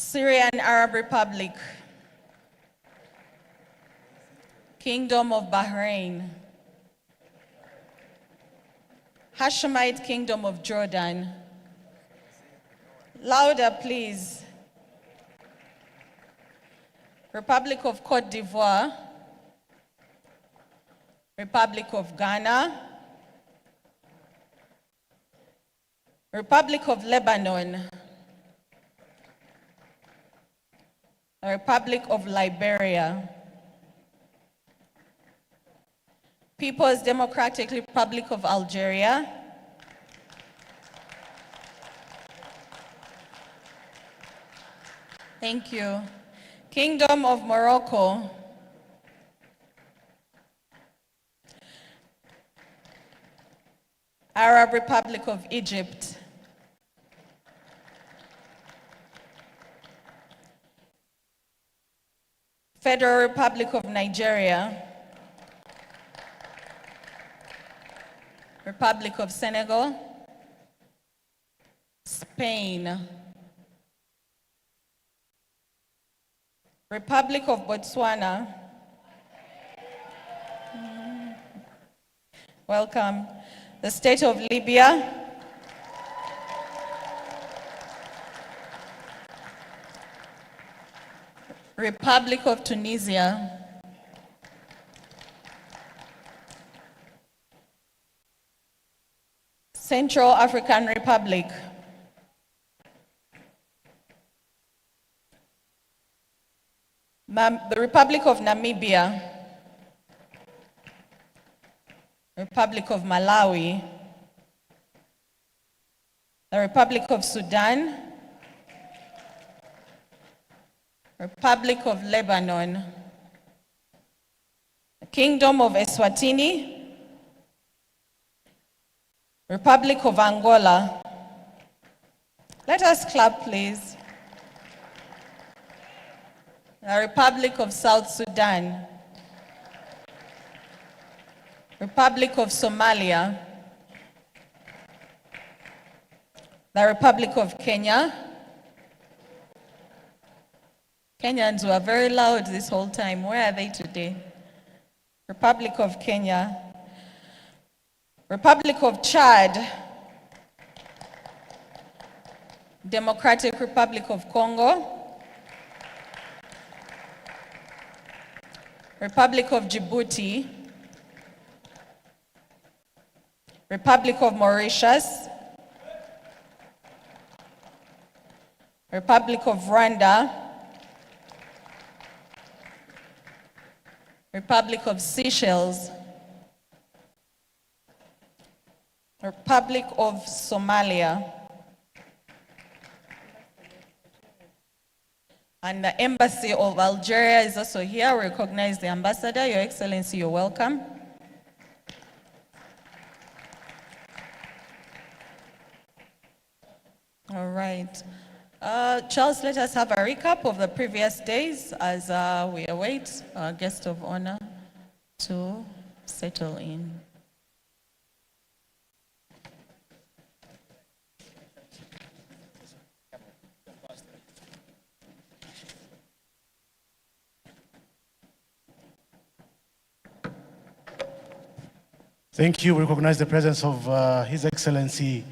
Syrian Arab Republic, Kingdom of Bahrain, Hashemite Kingdom of Jordan. Louder, please. Republic of Cote d'Ivoire, Republic of Ghana, Republic of Lebanon, Republic of Liberia, People's Democratic Republic of Algeria, thank you, Kingdom of Morocco, Arab Republic of Egypt, Federal Republic of Nigeria, Republic of Senegal, Spain, Republic of Botswana, welcome, the State of Libya, Republic of Tunisia, Central African Republic, the Republic of Namibia, Republic of Malawi, the Republic of Sudan, Republic of Lebanon, the Kingdom of Eswatini, Republic of Angola. Let us clap, please. The Republic of South Sudan, Republic of Somalia, the Republic of Kenya. Kenyans were very loud this whole time. Where are they today? Republic of Kenya, Republic of Chad, Democratic Republic of Congo, Republic of Djibouti, Republic of Mauritius, Republic of Rwanda, Republic of Seychelles, Republic of Somalia, and the Embassy of Algeria is also here. We recognize the ambassador. Your Excellency, you're welcome. All right. Charles, let us have a recap of the previous days as we await our guest of honor to settle in. Thank you. We recognize the presence of His Excellency,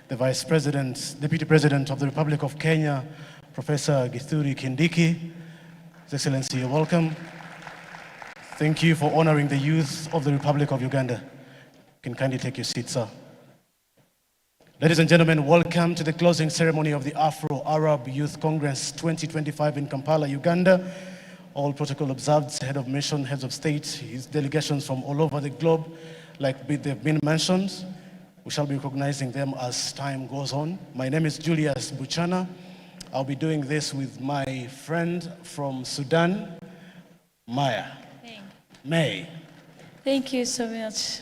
the Vice President, Deputy President of the Republic of Kenya, Professor Githuri Kindiki. His Excellency, you're welcome. Thank you for honoring the youth of the Republic of Uganda. You can kindly take your seat, sir. Ladies and gentlemen, welcome to the closing ceremony of the Afro Arab Youth Congress 2025 in Kampala, Uganda. All protocol observed, head of mission, heads of state, his delegations from all over the globe, like they've been mentioned. We shall be recognizing them as time goes on. My name is Julius Buchana. I'll be doing this with my friend from Sudan, Maya. May. Thank you so much.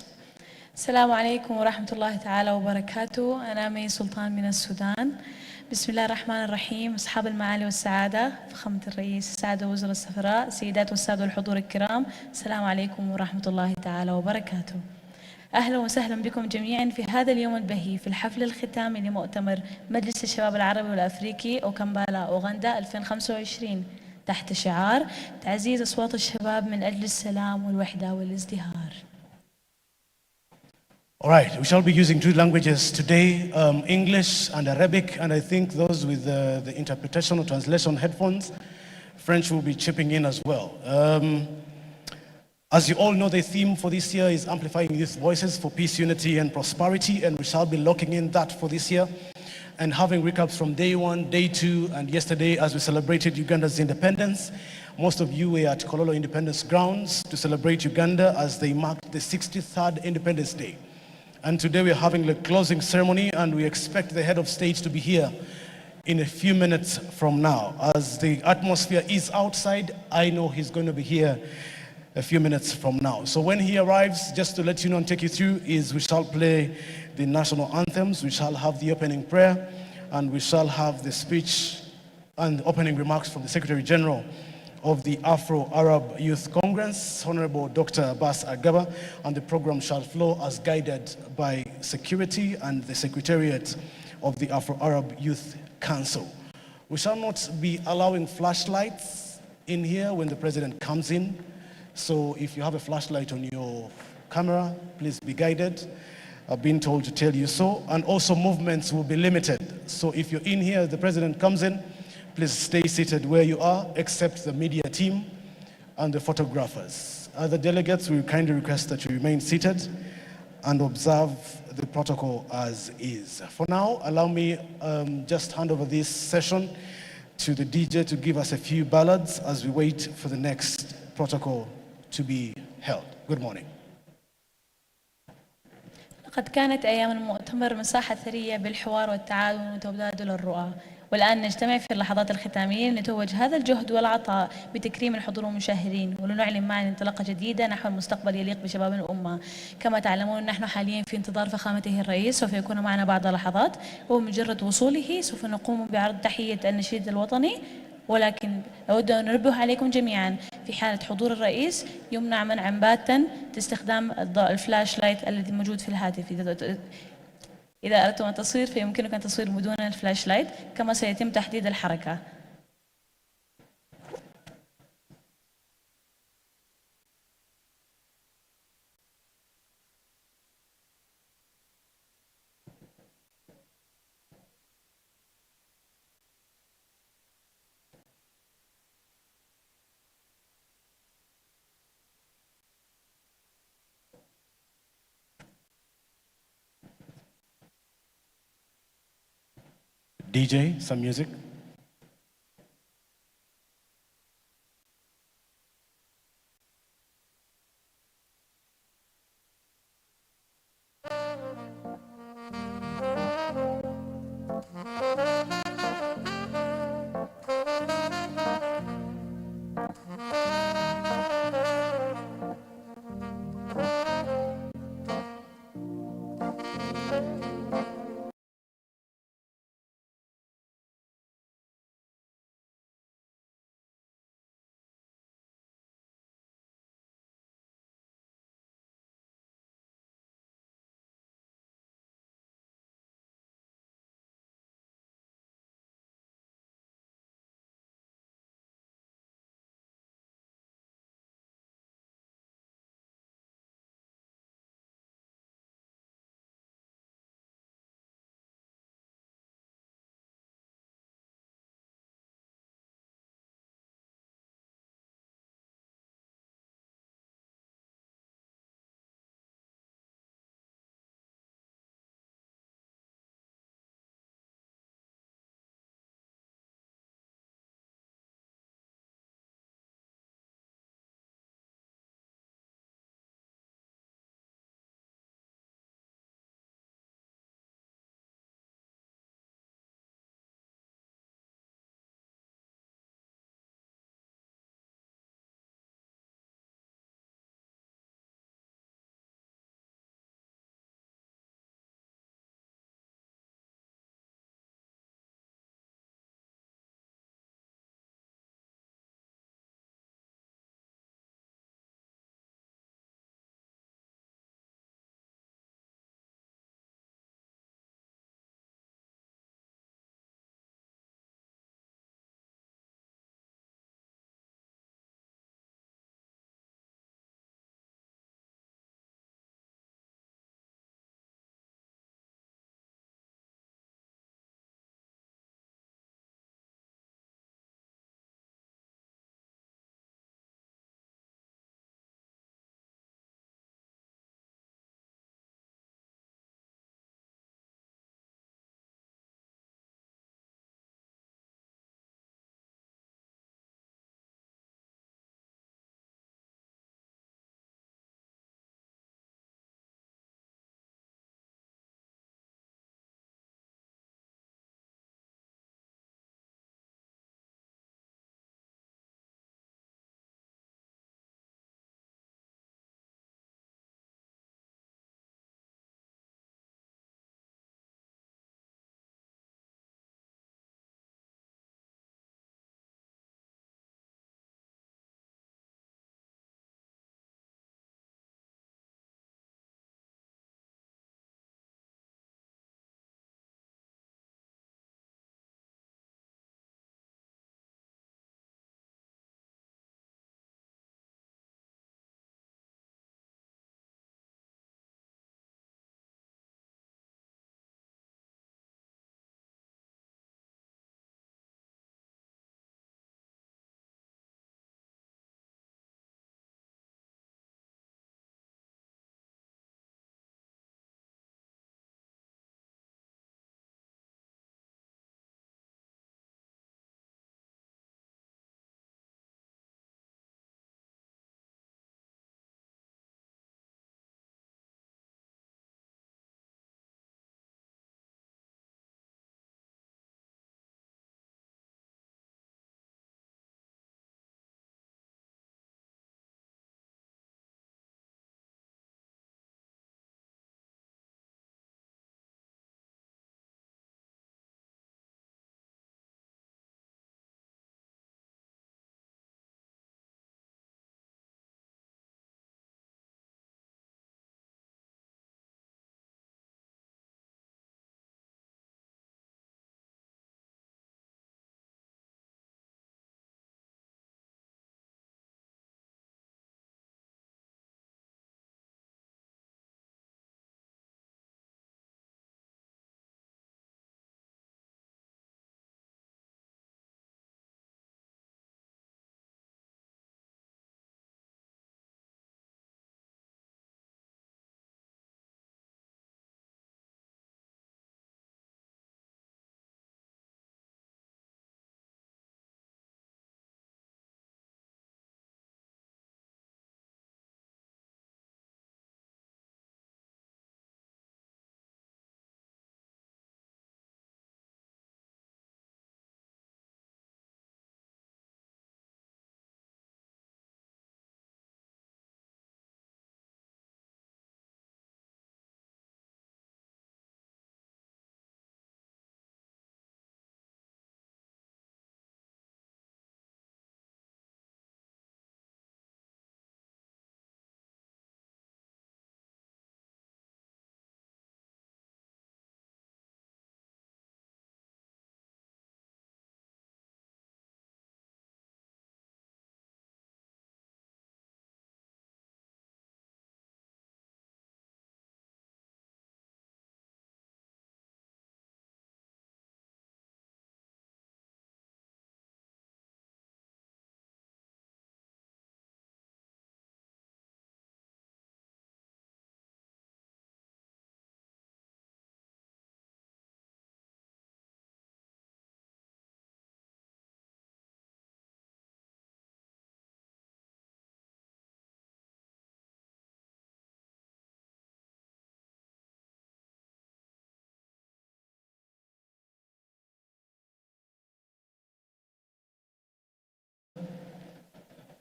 السلام عليكم ورحمة الله تعالى وبركاته. أنا مي سلطان من السودان. بسم الله الرحمن الرحيم. أصحاب المعالي والسعادة، فخامة الرئيس، السادة وزراء السفراء، سيدات والسادة الحضور الكرام، السلام عليكم ورحمة الله تعالى وبركاته. أهلا وسهلا بكم جميعا في هذا اليوم البهي في الحفل الختامي لمؤتمر مجلس الشباب العربي والأفريقي أو كامبالا أوغندا 2025 تحت شعار تعزيز أصوات الشباب من أجل السلام والوحدة والازدهار. All right, we shall be using two languages today, English and Arabic, and I think those with the interpretation or translation headphones, French will be chipping in as well. As you all know, the theme for this year is Amplifying Youth Voices for Peace, Unity, and Prosperity, and we shall be locking in that for this year and having recaps from day one, day two, and yesterday as we celebrated Uganda's independence. Most of you were at Kololo Independence Grounds to celebrate Uganda as they marked the 63rd Independence Day. And today we're having the closing ceremony, and we expect the head of state to be here in a few minutes from now. As the atmosphere is outside, I know he's going to be here a few minutes from now. So when he arrives, just to let you know and take you through, is we shall play the national anthems, we shall have the opening prayer, and we shall have the speech and opening remarks from the Secretary General of the Afro Arab Youth Congress, Honorable Dr. Abbas Agaba, and the program shall flow as guided by security and the Secretariat of the Afro Arab Youth Council. We shall not be allowing flashlights in here when the president comes in. So if you have a flashlight on your camera, please be guided. I've been told to tell you so. And also movements will be limited. So if you're in here, the president comes in, please stay seated where you are, except the media team and the photographers. Other delegates, we kindly request that you remain seated and observe the protocol as is. For now, allow me just hand over this session to the DJ to give us a few ballads as we wait for the next protocol to be held. Good morning. قد كانت أيام المؤتمر مساحة ثرية بالحوار والتعاون وتبادل الرؤى، والآن نجتمع في اللحظات الختامية لنتوج هذا الجهد والعطاء بتكريم الحضور والمشاهدين ولنعلن معا انطلاقة جديدة نحو المستقبل يليق بشباب الأمة. كما تعلمون نحن حاليا في انتظار فخامته الرئيس، سوف يكون معنا بعد لحظات، وبمجرد وصوله سوف نقوم بعرض تحية النشيد الوطني. ولكن أود أن أنبه عليكم جميعا في حالة حضور الرئيس يمنع منعا باتا استخدام الفلاش لايت الذي موجود في الهاتف. إذا أردتم التصوير فيمكنكم التصوير بدون الفلاش لايت، كما سيتم تحديد الحركة. DJ, some music.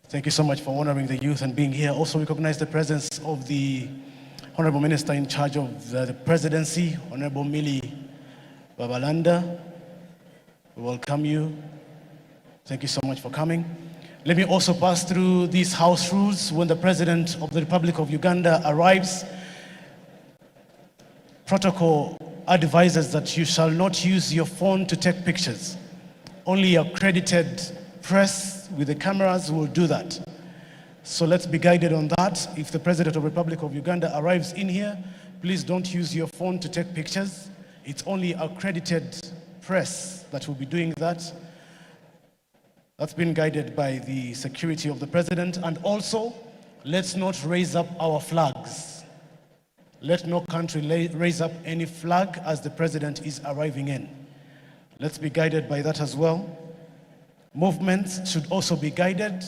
Thank you so much for honoring the youth and being here. Also recognize the presence of the Honorable Minister in charge of the presidency, Honorable Millie Babalanda. We welcome you. Thank you so much for coming. Let me also pass through these house rules. When the President of the Republic of Uganda arrives, protocol advises that you shall not use your phone to take pictures. Only accredited press with the cameras will do that. So let's be guided on that. If the President of the Republic of Uganda arrives in here, please don't use your phone to take pictures. It's only accredited press that will be doing that. That's been guided by the security of the President. And also, let's not raise up our flags. Let no country raise up any flag as the President is arriving in. Let's be guided by that as well. Movements should also be guided.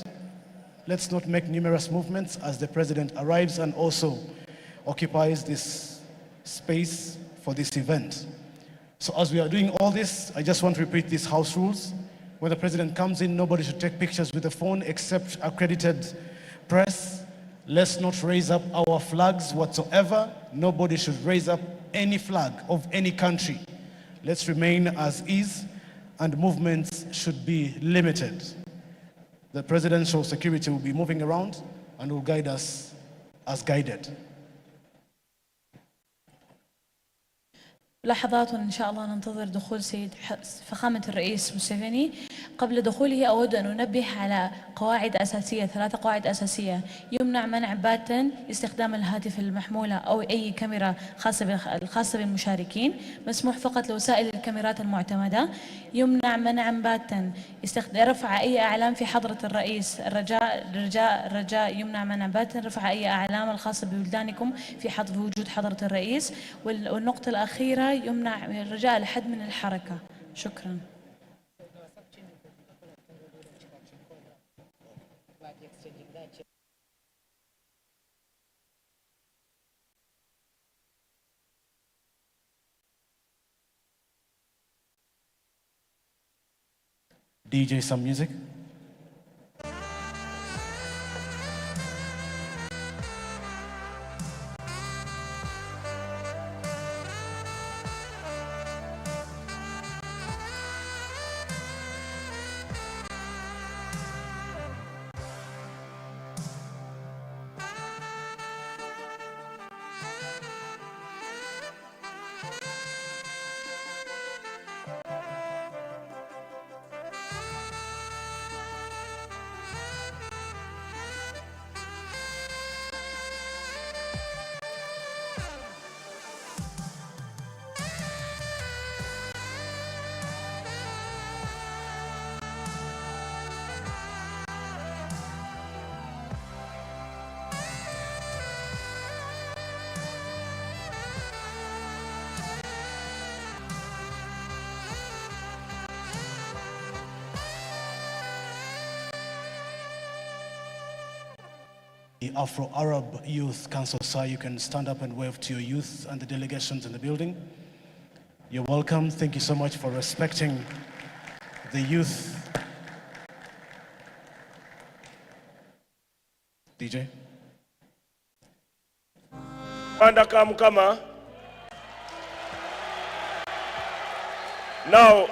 Let's not make numerous movements as the President arrives and also occupies this space for this event. So as we are doing all this, I just want to repeat these house rules. When the President comes in, nobody should take pictures with the phone except accredited press. Let's not raise up our flags whatsoever. Nobody should raise up any flag of any country. Let's remain as is, and movements should be limited. The presidential security will be moving around and will guide us as guided. لحظات وإن شاء الله ننتظر دخول سيد فخامة الرئيس موسيفيني. قبل دخوله أود أن أنبه على قواعد أساسية، 3 قواعد أساسية. يمنع منع باتا استخدام الهاتف المحمولة أو أي كاميرا خاصة بالمشاركين. مسموح فقط لوسائل الكاميرات المعتمدة. يمنع منعا باتا رفع أي أعلام في حضرة الرئيس. الرجاء يمنع منعا باتا رفع أي أعلام الخاصة ببلدانكم في وجود حضرة الرئيس. والنقطة الأخيرة يمنع الرجاء الحد من الحركة. شكرا. DJ some music. The Afro-Arab Youth Council, sir, you can stand up and wave to your youth and the delegations in the building. You're welcome. Thank you so much for respecting the youth. DJ. Now,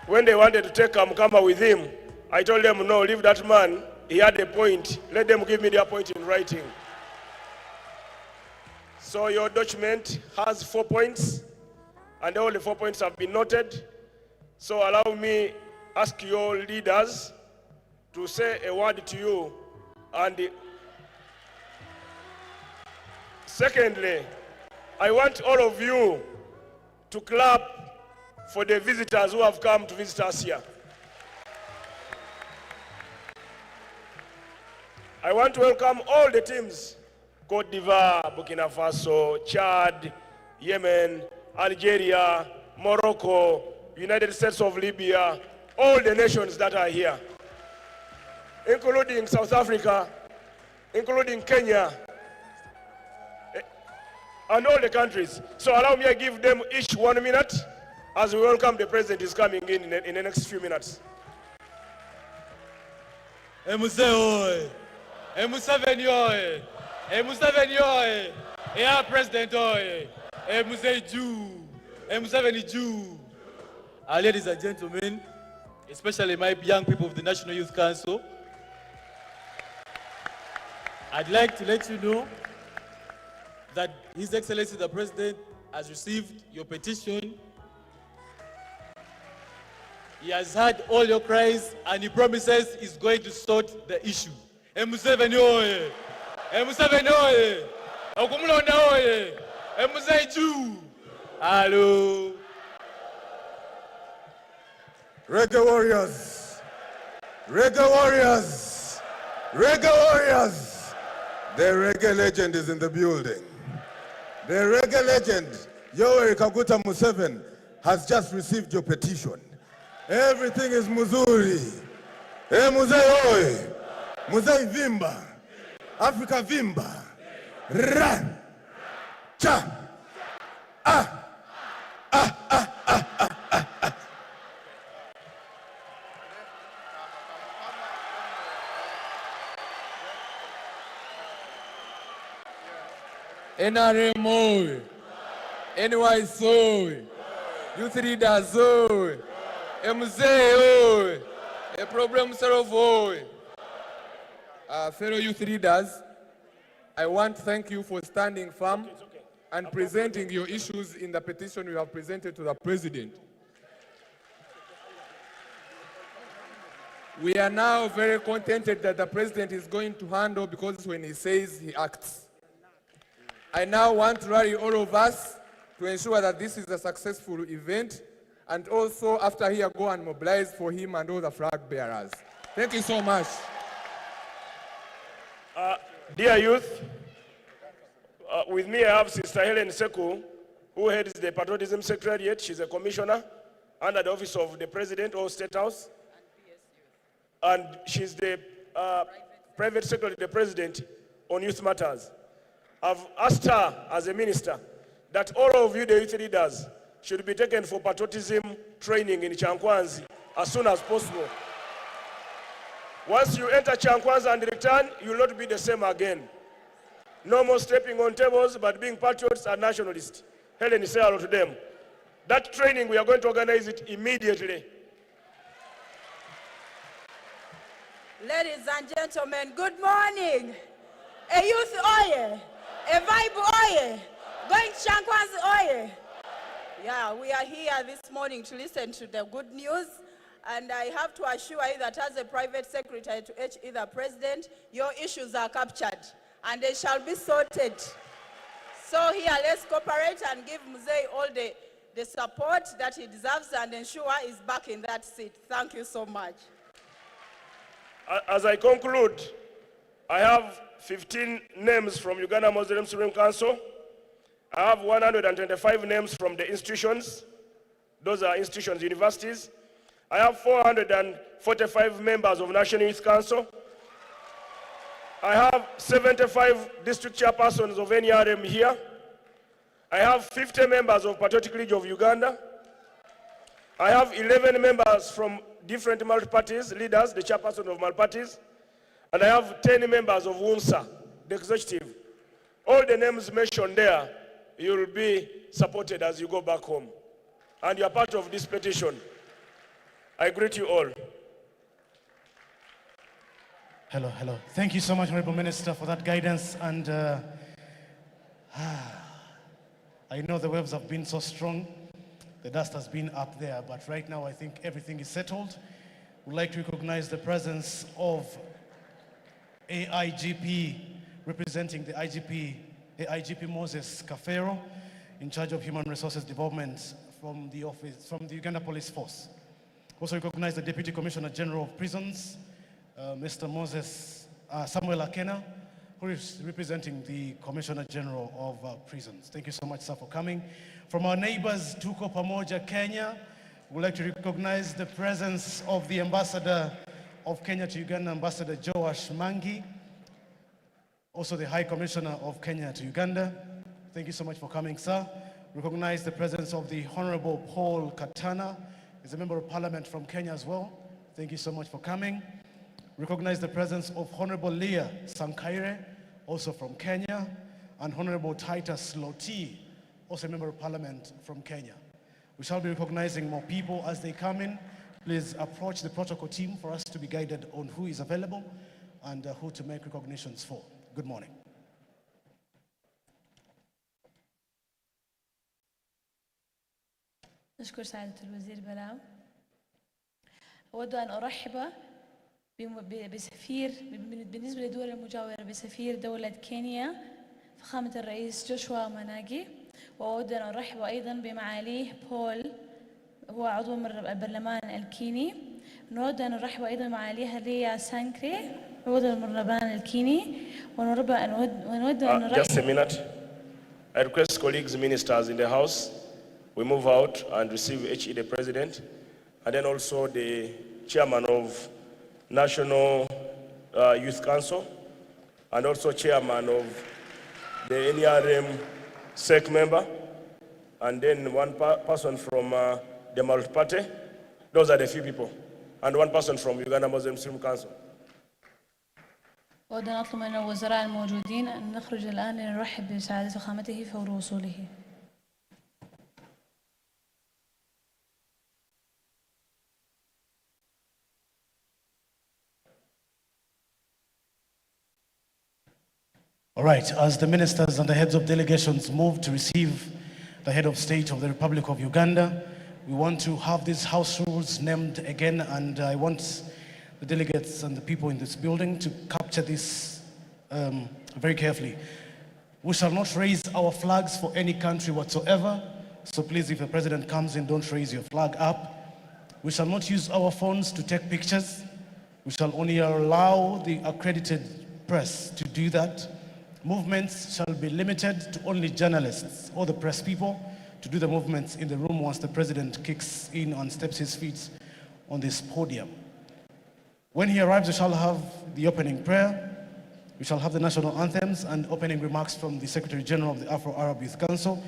when they wanted to take Kamkama with him, I told them, no, leave that man. He had a point. Let them give me their point in writing. So your document has 4 points, and all the 4 points have been noted. So allow me ask your leaders to say a word to you. And secondly, I want all of you to clap for the visitors who have come to visit us here. I want to welcome all the teams: Cote d'Ivoire, Burkina Faso, Chad, Yemen, Algeria, Morocco, United States of Libya, all the nations that are here, including South Africa, including Kenya, and all the countries. So allow me to give them each 1 minute as we welcome the president is coming in the next few minutes. Mzee oi. Museveni oi. Museveni oi. Yeah, President oi. Mzee Jew. Museveni Jew. Ladies and gentlemen, especially my young people of the National Youth Council, I'd like to let you know that His Excellency the President has received your petition. He has heard all your cries and he promises he's going to sort the issue. Museveni oye! Museveni oye! Okumulonda oye! Mzee Jew! Hello! Reggae warriors! Reggae warriors! Reggae warriors! The reggae legend is in the building. The reggae legend, Yoweri Kaguta Museveni, has just received your petition. Everything is muzuri. Mzee oi! Mzee vimba! Africa vimba! Ra! Cha! NRM oi! NYS oi! Youth leaders oi! Mzee oi! A problem solve oi! Fellow youth leaders, I want to thank you for standing firm and presenting your issues in the petition you have presented to the President. We are now very contented that the President is going to handle, because when he says, he acts. I now want to rally all of us to ensure that this is a successful event, and also after here go and mobilize for him and all the flag bearers. Thank you so much. Dear youth, with me I have Sister Helen Seku, who heads the Patriotism Secretariat. She's a commissioner under the office of the President or State House. And she's the private secretary to the President on youth matters. I've asked her as a minister that all of you, the youth leaders, should be taken for patriotism training in Chankwanzi as soon as possible. Once you enter Chankwanzi and return, you will not be the same again. No more stepping on tables, but being patriots and nationalists. Helen, say hello to them. That training, we are going to organize it immediately. Ladies and gentlemen, good morning. A youth oye, a vibe oye, going to Chankwanzi oye. Yeah, we are here this morning to listen to the good news. And I have to assure you that as a private secretary to either President, your issues are captured and they shall be sorted. So here, let's cooperate and give Mzee all the support that he deserves and ensure he's back in that seat. Thank you so much. As I conclude, I have 15 names from Uganda Muslim Supreme Council. I have 125 names from the institutions. Those are institutions, universities. I have 445 members of National Youth Council. I have 75 district chairpersons of NRM here. I have 50 members of Patriotic League of Uganda. I have 11 members from different multi-parties, leaders, the chairperson of multi-parties. And I have 10 members of UNSA, the executive. All the names mentioned there, you will be supported as you go back home. And you are part of this petition. I greet you all. Hello, hello. Thank you so much, Honorable Minister, for that guidance. And I know the waves have been so strong. The dust has been up there, but right now I think everything is settled. We'd like to recognize the presence of AIGP, representing the AIGP Moses Kafero, in charge of Human Resources Development from the Uganda Police Force. Also recognize the Deputy Commissioner General of Prisons, Mr. Samuel Akena, who is representing the Commissioner General of Prisons. Thank you so much, sir, for coming. From our neighbors, Tuko Pamoja, Kenya, we'd like to recognize the presence of the Ambassador of Kenya to Uganda, Ambassador Joash Mangi, also the High Commissioner of Kenya to Uganda. Thank you so much for coming, sir. Recognize the presence of the Honorable Paul Katana, is a member of Parliament from Kenya as well. Thank you so much for coming. Recognize the presence of Honorable Leah Sankaire, also from Kenya, and Honorable Titus Loti, also a member of parliament from Kenya. We shall be recognizing more people as they come in. Please approach the protocol team for us to be guided on who is available and who to make recognitions for. Good morning. نشكر سعادة الوزير بلاو. أود أن أرحب بسفير بالنسبة للدول المجاورة بسفير دولة كينيا فخامة الرئيس جوشوا ماناجي، وأود أن أرحب أيضا بمعاليه بول هو عضو من البرلمان الكيني. نود أن نرحب أيضا معاليها ليا سانكري عضو من البرلمان الكيني، ونود أن نرحب. Just a minute. I request colleagues, ministers in the House, we move out and receive HE the President, and then also the Chairman of National Youth Council, and also Chairman of the NRM SEC member, and then one person from the multi-party. Those are the few people. And one person from Uganda Muslim Council. أود أن أطلب من الوزراء الموجودين أن نخرج الآن لنرحب بسعادة فخامته فور وصوله. All right, as the ministers and the heads of delegations move to receive the head of state of the Republic of Uganda, we want to have these house rules named again, and I want the delegates and the people in this building to capture this very carefully. We shall not raise our flags for any country whatsoever, so please, if the president comes in, don't raise your flag up. We shall not use our phones to take pictures. We shall only allow the accredited press to do that. Movements shall be limited to only journalists or the press people to do the movements in the room once the president kicks in and steps his feet on this podium. When he arrives, we shall have the opening prayer, we shall have the national anthems and opening remarks from the Secretary General of the Afro-Arab Youth Council,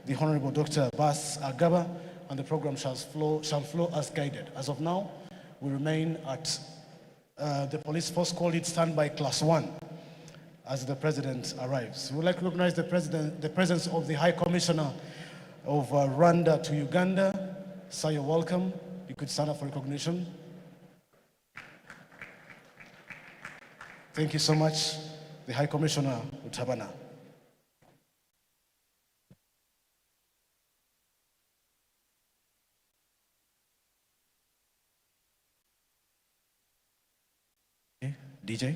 the Honorable Dr. Abbas Agaba, and the program shall flow as guided. As of now, we remain at the police force, call it standby class 1. As the president arrives, we would like to recognize the presence of the High Commissioner of Rwanda to Uganda. Sir, you're welcome. You could stand up for recognition. Thank you so much, the High Commissioner Utabana. Okay. DJ.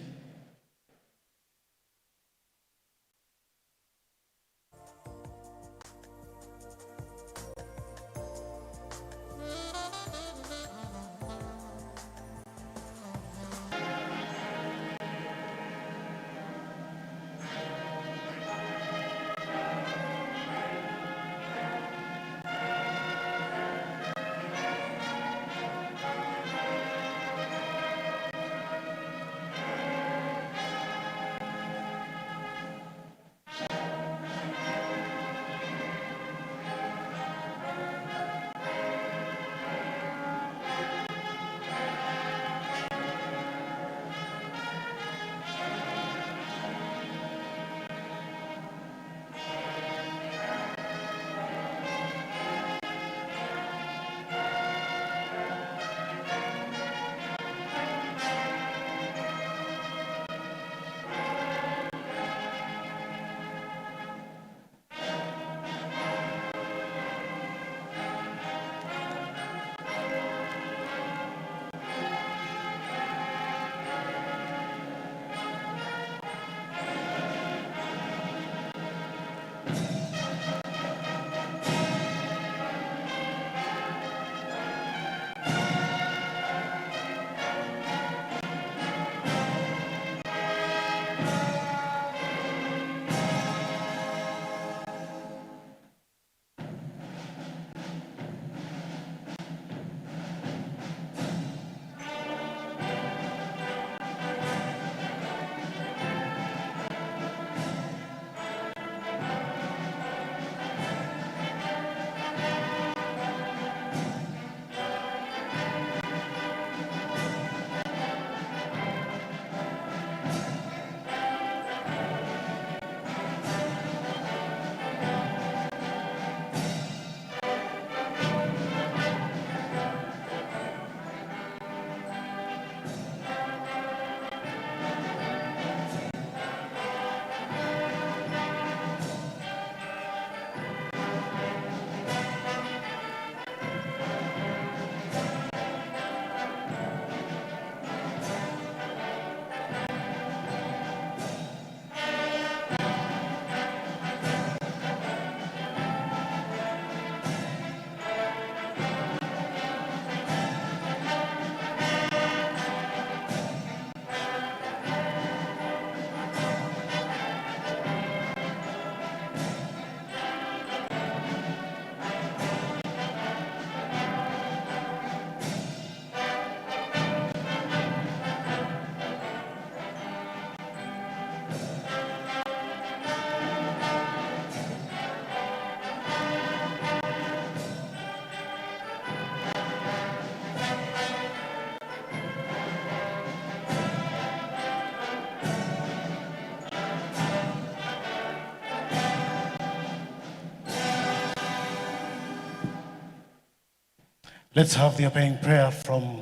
Let's have the opening prayer from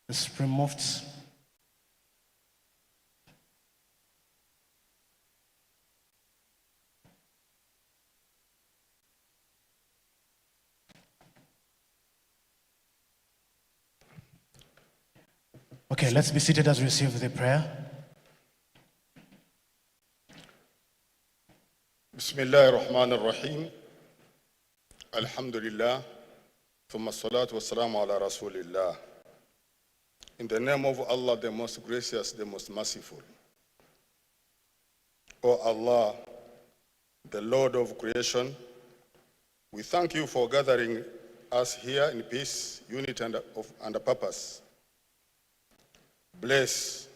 the Supreme Mufti. Okay, let's be seated as we receive the prayer. Bismillah ar-Rahman ar-Rahim. Alhamdulillah. Thumma salatu wa salamu ala Rasulillah. In the name of Allah, the most gracious, the most merciful. O Allah, the Lord of creation, we thank you for gathering us here in peace, unity, and a purpose. Bless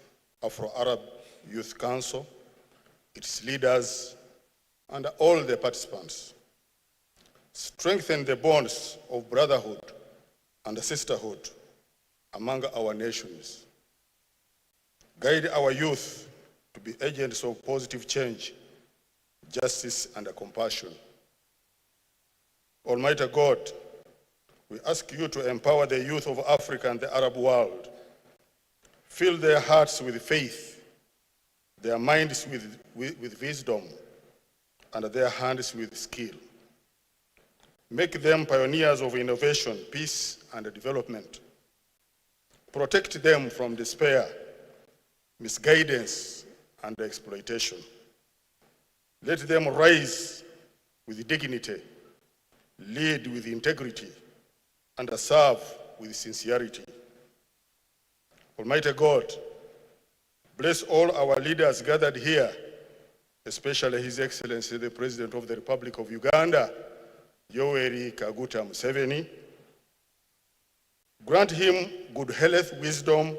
Afro-Arab Youth Council, its leaders, and all the participants. Strengthen the bonds of brotherhood and sisterhood among our nations. Guide our youth to be agents of positive change, justice, and compassion. Almighty God, we ask you to empower the youth of Africa and the Arab world. Fill their hearts with faith, their minds with wisdom, and their hands with skill. Make them pioneers of innovation, peace, and development. Protect them from despair, misguidance, and exploitation. Let them rise with dignity, lead with integrity, and serve with sincerity. Almighty God, bless all our leaders gathered here, especially His Excellency, the President of the Republic of Uganda, Yoweri Kaguta Museveni. Grant him good health, wisdom,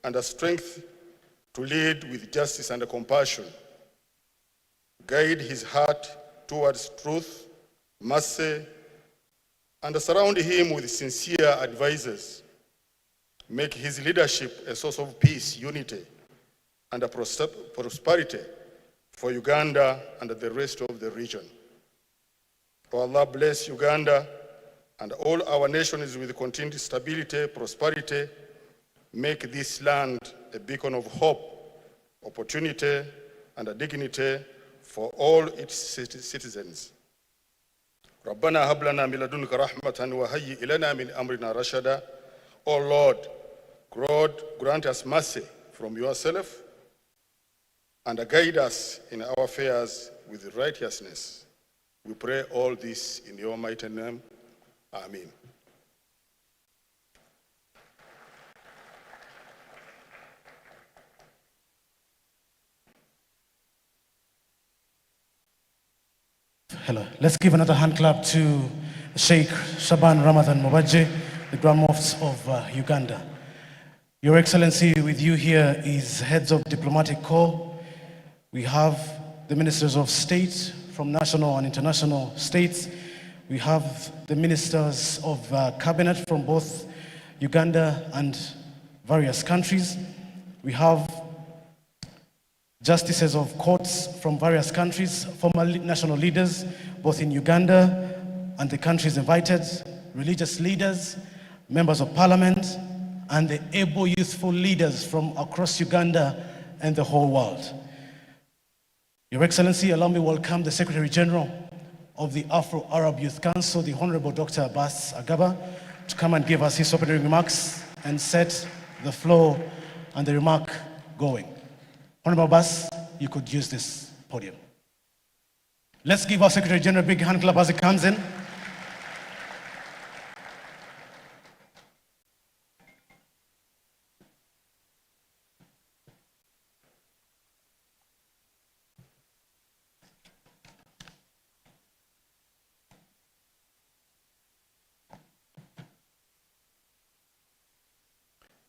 and the strength to lead with justice and compassion. Guide his heart towards truth, mercy, and surround him with sincere advisors. Make his leadership a source of peace, unity, and prosperity for Uganda and the rest of the region. O Allah, bless Uganda and all our nations with continued stability, prosperity. Make this land a beacon of hope, opportunity, and dignity for all its citizens. ربنا هب لنا من لدنك رحمة وهيئ لنا من أمرنا رشدا. O Lord, God, grant us mercy from yourself and guide us in our affairs with righteousness. We pray all this in your mighty name. Amen. Hello. Let's give another hand clap to Sheikh Shaban Ramadan Mubajje, the Grand Mufti of Uganda. Your Excellency, with you here is heads of diplomatic corps. We have the ministers of state from national and international states. We have the ministers of cabinet from both Uganda and various countries. We have justices of courts from various countries, former national leaders, both in Uganda and the countries invited, religious leaders, members of parliament, and the able youthful leaders from across Uganda and the whole world. Your Excellency, allow me welcome the Secretary General of the Afro-Arab Youth Council, the Honorable Dr. Abbas Agaba, to come and give us his opening remarks and set the floor and the remark going. Honorable Abbas, you could use this podium. Let's give our Secretary General a big hand clap as he comes in.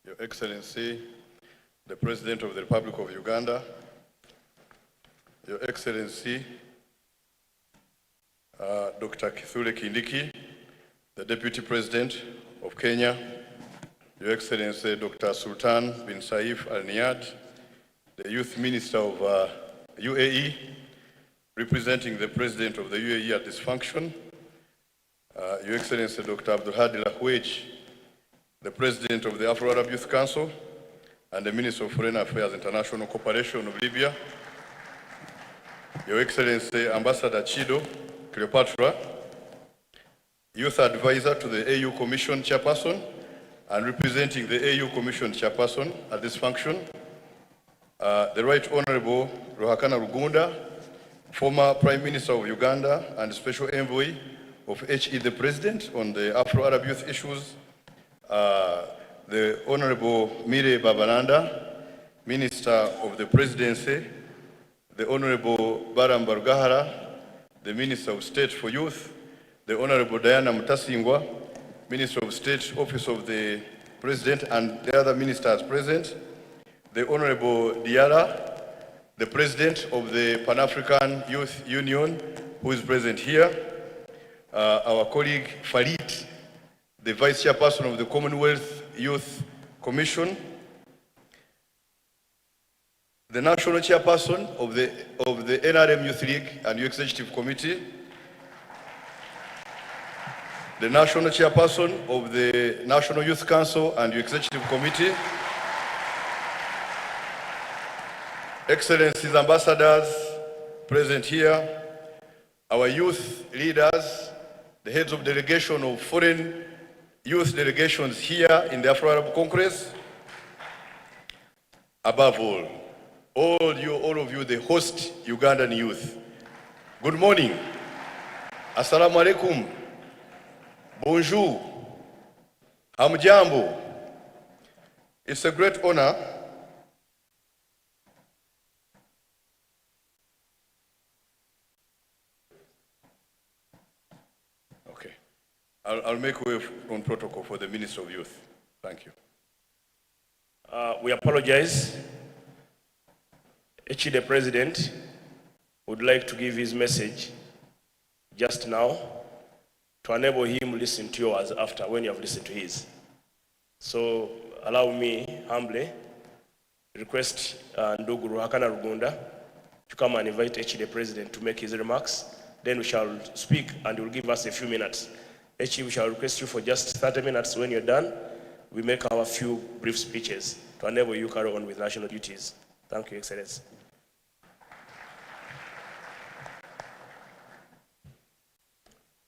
Your Excellency, the President of the Republic of Uganda, Your Excellency, Dr. Kithure Kindiki, the Deputy President of Kenya, Your Excellency, Dr. Sultan bin Saif Al Niyad, the Youth Minister of UAE, representing the President of the UAE at this function, Your Excellency Dr. Abdul Hadi Lahwej, the President of the Afro-Arab Youth Council and the Minister of Foreign Affairs International Cooperation of Libya, Your Excellency Ambassador Chido Cleopatra, Youth Advisor to the AU Commission Chairperson and representing the AU Commission Chairperson at this function, the Right Honorable Ruhakana Rugunda, former Prime Minister of Uganda and Special Envoy of HE the President on the Afro-Arab youth issues, the Honorable Mire Babananda, Minister of the Presidency, the Honorable Baram Bargahara, the Minister of State for Youth, the Honorable Diana Mutasingwa, Minister of State, Office of the President, and the other ministers present, the Honorable Diara, the President of the Pan-African Youth Union, who is present here, our colleague Farid, the Vice Chairperson of the Commonwealth Youth Commission, the National Chairperson of the NRM Youth League and Youth Executive Committee, the National Chairperson of the National Youth Council and Youth Executive Committee, Excellencies, Ambassadors present here, our youth leaders, the heads of delegation of foreign youth delegations here in the Afro-Arab Congress, above all of you, the host Ugandan youth. Good morning. Assalamu alaikum. Bonjour. Hamjambo. It's a great honor I'll make way on protocol for the Minister of Youth. Thank you. We apologize. HE the President would like to give his message just now to enable him to listen to yours after when you have listened to his. So allow me humbly request Ndugu Ruhakana Rugunda to come and invite HE the President to make his remarks. Then we shall speak and he will give us a few minutes. HE, we shall request you for just 30 minutes. When you're done, we make our few brief speeches to enable you carry on with national duties. Thank you, Excellency.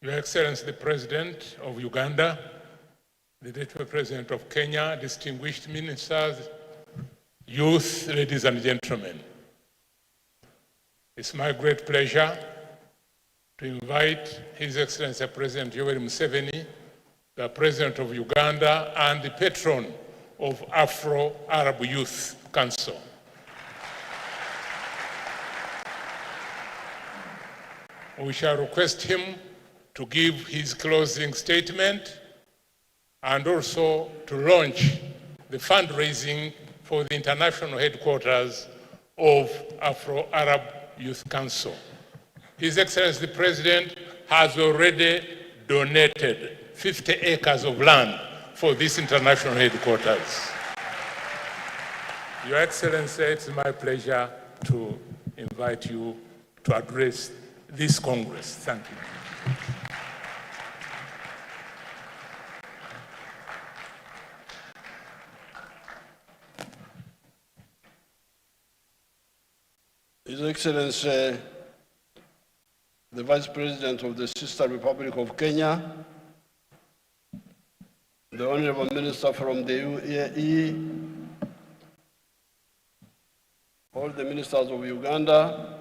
Your Excellency, the President of Uganda, the Deputy President of Kenya, distinguished ministers, youth, ladies and gentlemen. It's my great pleasure to invite His Excellency President Yoweri Museveni, the President of Uganda and the patron of Afro-Arab Youth Council. We shall request him to give his closing statement and also to launch the fundraising for the international headquarters of Afro-Arab Youth Council. His Excellency the President has already donated 50 acres of land for this international headquarters. Your Excellency, it's my pleasure to invite you to address this Congress. Thank you. His Excellency, the Vice President of the Sister Republic of Kenya, the Honorable Minister from the UAE, all the ministers of Uganda,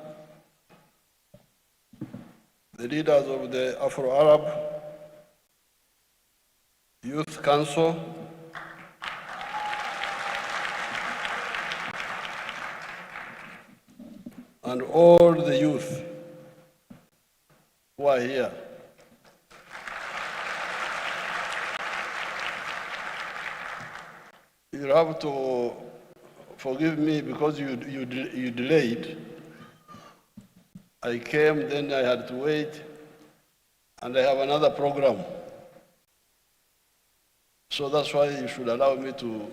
the leaders of the Afro-Arab Youth Council, and all the youth who are here. You have to forgive me because you delayed. I came, then I had to wait, and I have another program. So that's why you should allow me to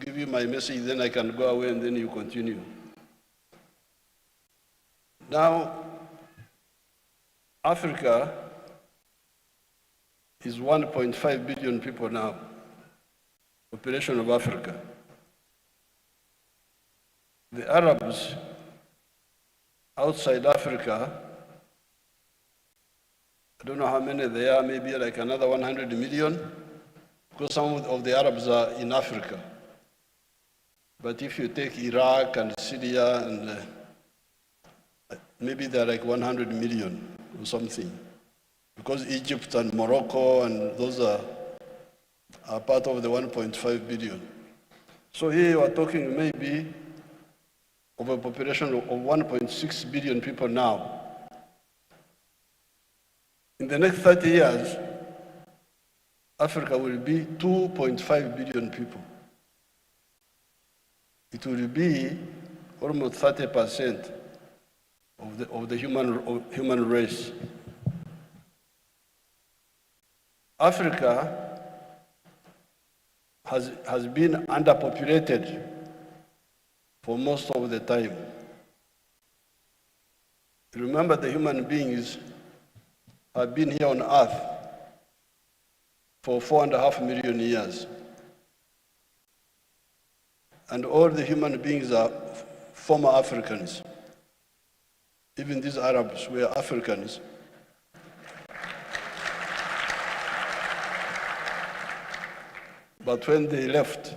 give you my message, then I can go away and then you continue. Now, Africa is 1.5 billion people now, population of Africa. The Arabs outside Africa, I don't know how many they are, maybe like another 100 million, because some of the Arabs are in Africa. But if you take Iraq and Syria, and maybe they're like 100 million or something, because Egypt and Morocco and those are part of the 1.5 billion. So here you are talking maybe of a population of 1.6 billion people now. In the next 30 years, Africa will be 2.5 billion people. It will be almost 30% of the human race. Africa has been underpopulated for most of the time. Remember, the human beings have been here on earth for 4.5 million years. And all the human beings are former Africans. Even these Arabs were Africans. But when they left,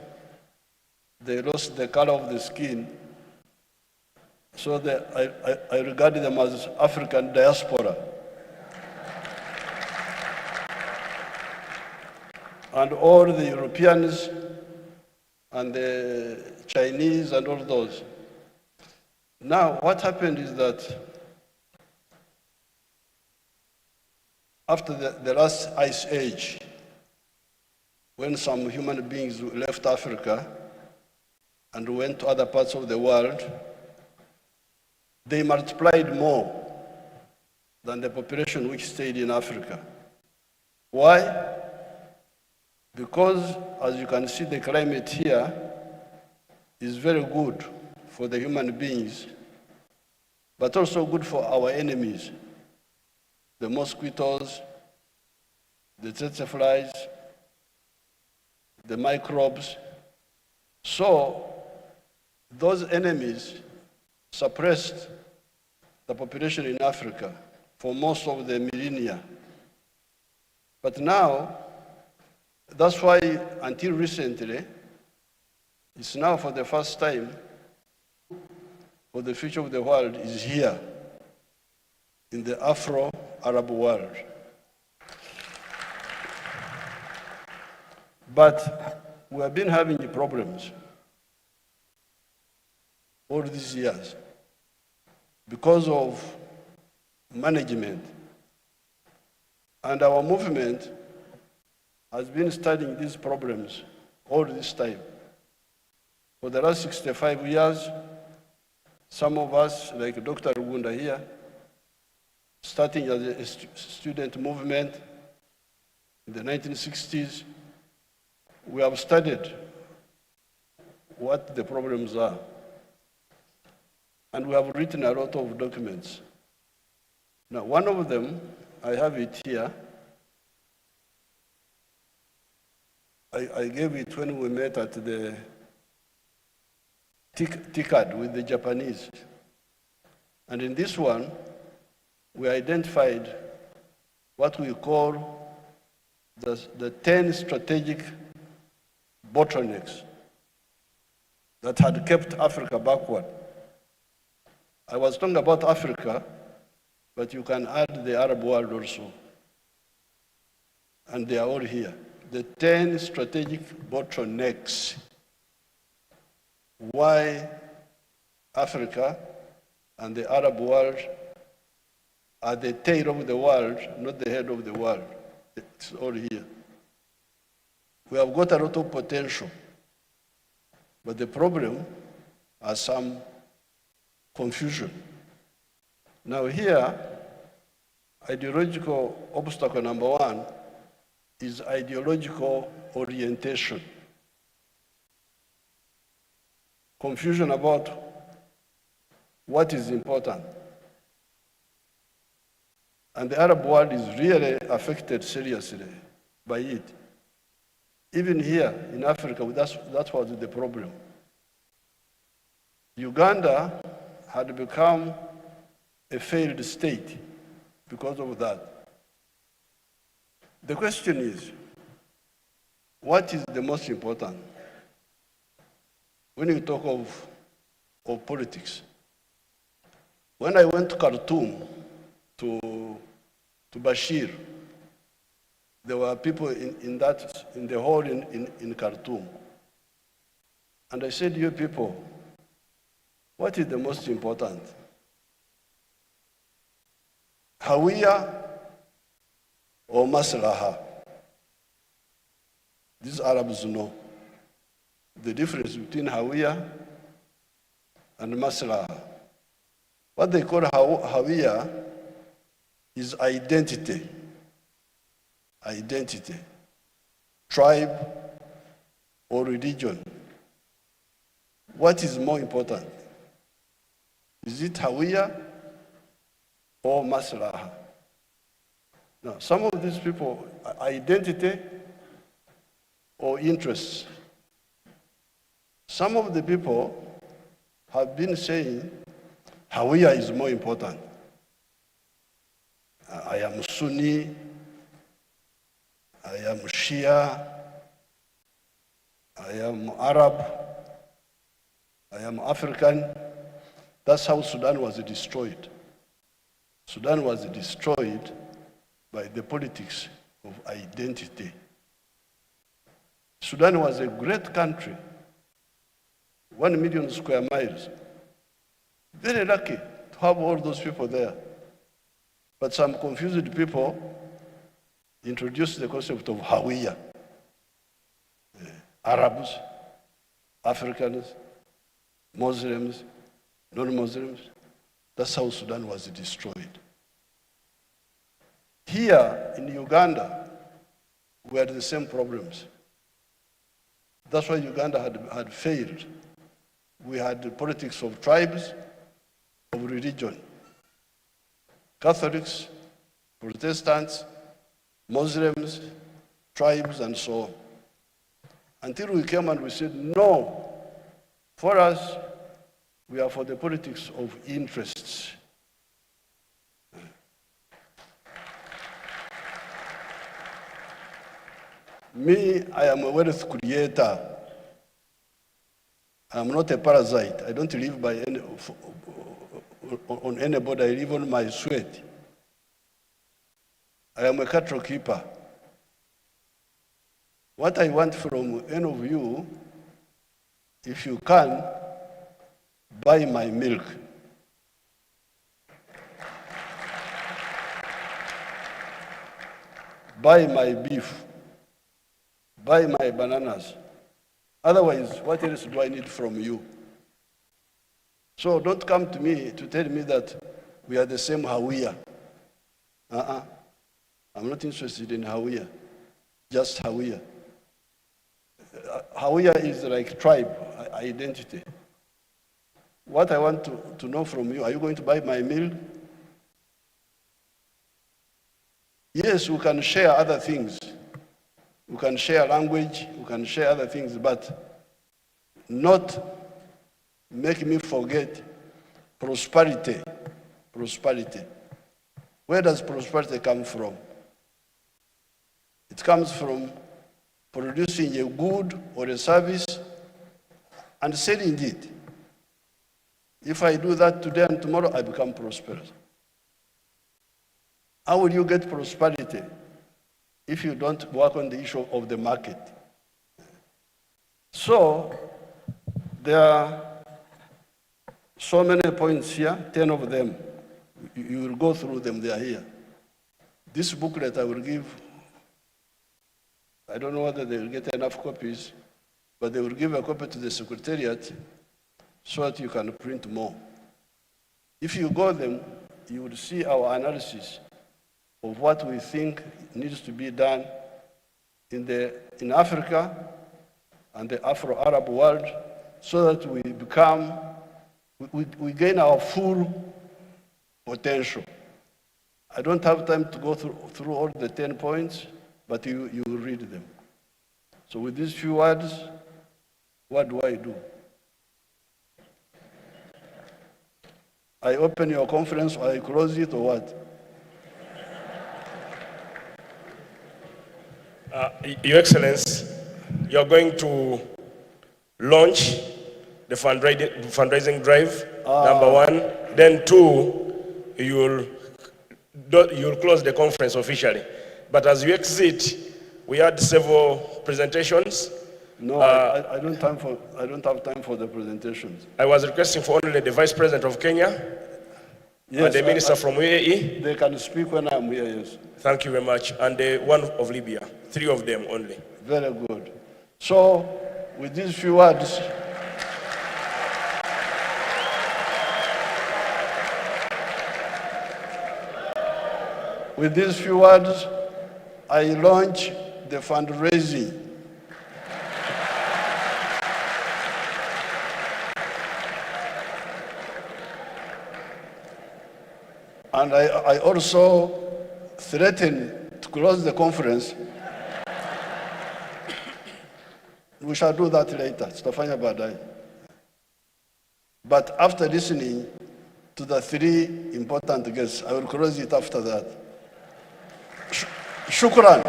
they lost the color of the skin. So I regard them as African diaspora. And all the Europeans and the Chinese and all those. Now, what happened is that after the last ice age, when some human beings left Africa and went to other parts of the world, they multiplied more than the population which stayed in Africa. Why? Because, as you can see, the climate here is very good for the human beings, but also good for our enemies, the mosquitoes, the tsetse flies, the microbes. So those enemies suppressed the population in Africa for most of the millennia. But now, that's why until recently, it's now for the first time, for the future of the world is here, in the Afro-Arab world. But we have been having problems all these years because of management. And our movement has been studying these problems all this time. For the last 65 years, some of us, like Dr. Rugunda here, starting as a student movement in the 1960s, we have studied what the problems are. And we have written a lot of documents. Now, one of them, I have it here. I gave it when we met at the TICAD with the Japanese. And in this one, we identified what we call the 10 strategic bottlenecks that had kept Africa backward. I was talking about Africa, but you can add the Arab world also. And they are all here. The 10 strategic bottlenecks. Why Africa and the Arab world are the tail of the world, not the head of the world. It's all here. We have got a lot of potential, but the problem is some confusion. Now here, ideological obstacle number one is ideological orientation. Confusion about what is important. And the Arab world is really affected seriously by it. Even here in Africa, that was the problem. Uganda had become a failed state because of that. The question is, what is the most important? When you talk of politics, when I went to Khartoum, to Bashir, there were people in the hall in Khartoum. And I said, you people, what is the most important? Hawiya or Maslaha? These Arabs know the difference between Hawiya and Maslaha. What they call Hawiya is identity. Identity, tribe, or religion. What is more important? Is it Hawiya or Maslaha? Now, some of these people, identity or interests. Some of the people have been saying Hawiya is more important. I am Sunni, I am Shia, I am Arab, I am African. That's how Sudan was destroyed. Sudan was destroyed by the politics of identity. Sudan was a great country, 1 million square miles. Very lucky to have all those people there. But some confused people introduced the concept of Hawiya. Arabs, Africans, Muslims, non-Muslims. That's how Sudan was destroyed. Here in Uganda, we had the same problems. That's why Uganda had failed. We had the politics of tribes, of religion. Catholics, Protestants, Muslims, tribes, and so on. Until we came and we said, no, for us, we are for the politics of interests. Me, I am a wealth creator. I am not a parasite. I don't live on anybody. I live on my sweat. I am a cattle keeper. What I want from any of you, if you can, buy my milk. Buy my beef. Buy my bananas. Otherwise, what else do I need from you? So don't come to me to tell me that we are the same Hawiya. I'm not interested in Hawiya, just Hawiya. Hawiya is like tribe, identity. What I want to know from you, are you going to buy my meal? Yes, we can share other things. We can share language, we can share other things, but not make me forget prosperity. Prosperity. Where does prosperity come from? It comes from producing a good or a service and selling it. If I do that today and tomorrow, I become prosperous. How will you get prosperity if you don't work on the issue of the market? So, there are so many points here, 10 of them. You will go through them, they are here. This booklet I will give, I don't know whether they will get enough copies, but they will give a copy to the Secretariat so that you can print more. If you go them, you will see our analysis of what we think needs to be done in Africa and the Afro-Arab world so that we gain our full potential. I don't have time to go through all the 10 points, but you will read them. So with these few words, what do I do? I open your conference, or I close it, or what? Your Excellency, you're going to launch the fundraising drive, number one. Then two, you'll close the conference officially. But as you exit, we had several presentations. No, I don't have time for the presentations. I was requesting for only the Vice President of Kenya and the Minister from UAE. They can speak when I'm here, yes. Thank you very much. And the one of Libya, 3 of them only. Very good. So, with these few words, I launch the fundraising. And I also threaten to close the conference. We shall do that later. Tutafanya baadaye. But after listening to the 3 important guests, I will close it after that. Shukran.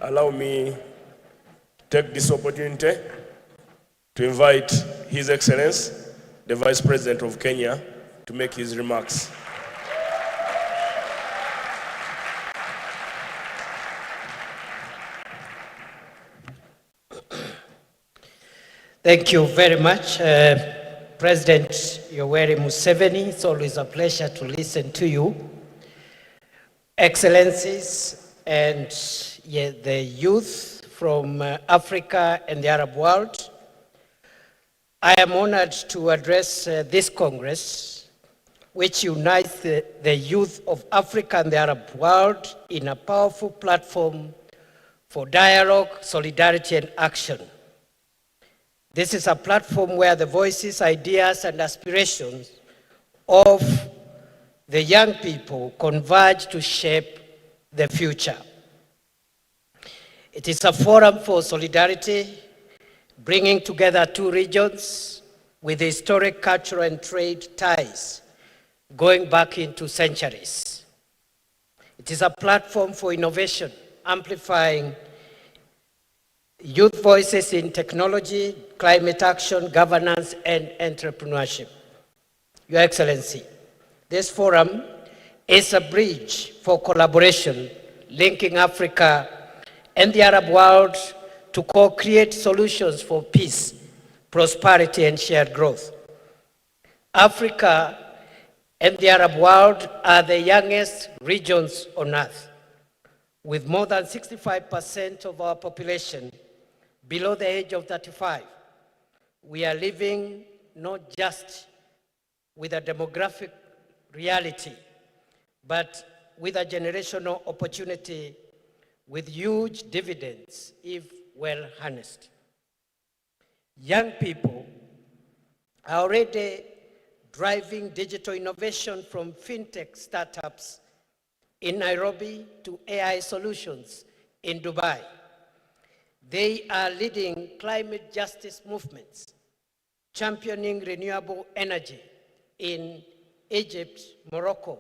Allow me take this opportunity to invite His Excellency, the Vice President of Kenya, to make his remarks. Thank you very much, President Yoweri Museveni. It's always a pleasure to listen to you. Excellencies and the youth from Africa and the Arab world, I am honored to address this Congress, which unites the youth of Africa and the Arab world in a powerful platform for dialogue, solidarity, and action. This is a platform where the voices, ideas, and aspirations of the young people converge to shape the future. It is a forum for solidarity, bringing together 2 regions with historic cultural and trade ties going back into centuries. It is a platform for innovation, amplifying youth voices in technology, climate action, governance, and entrepreneurship. Your Excellency, this forum is a bridge for collaboration, linking Africa and the Arab world to co-create solutions for peace, prosperity, and shared growth. Africa and the Arab world are the youngest regions on earth, with more than 65% of our population below the age of 35. We are living not just with a demographic reality, but with a generational opportunity with huge dividends if well harnessed. Young people are already driving digital innovation from fintech startups in Nairobi to AI solutions in Dubai. They are leading climate justice movements, championing renewable energy in Egypt, Morocco,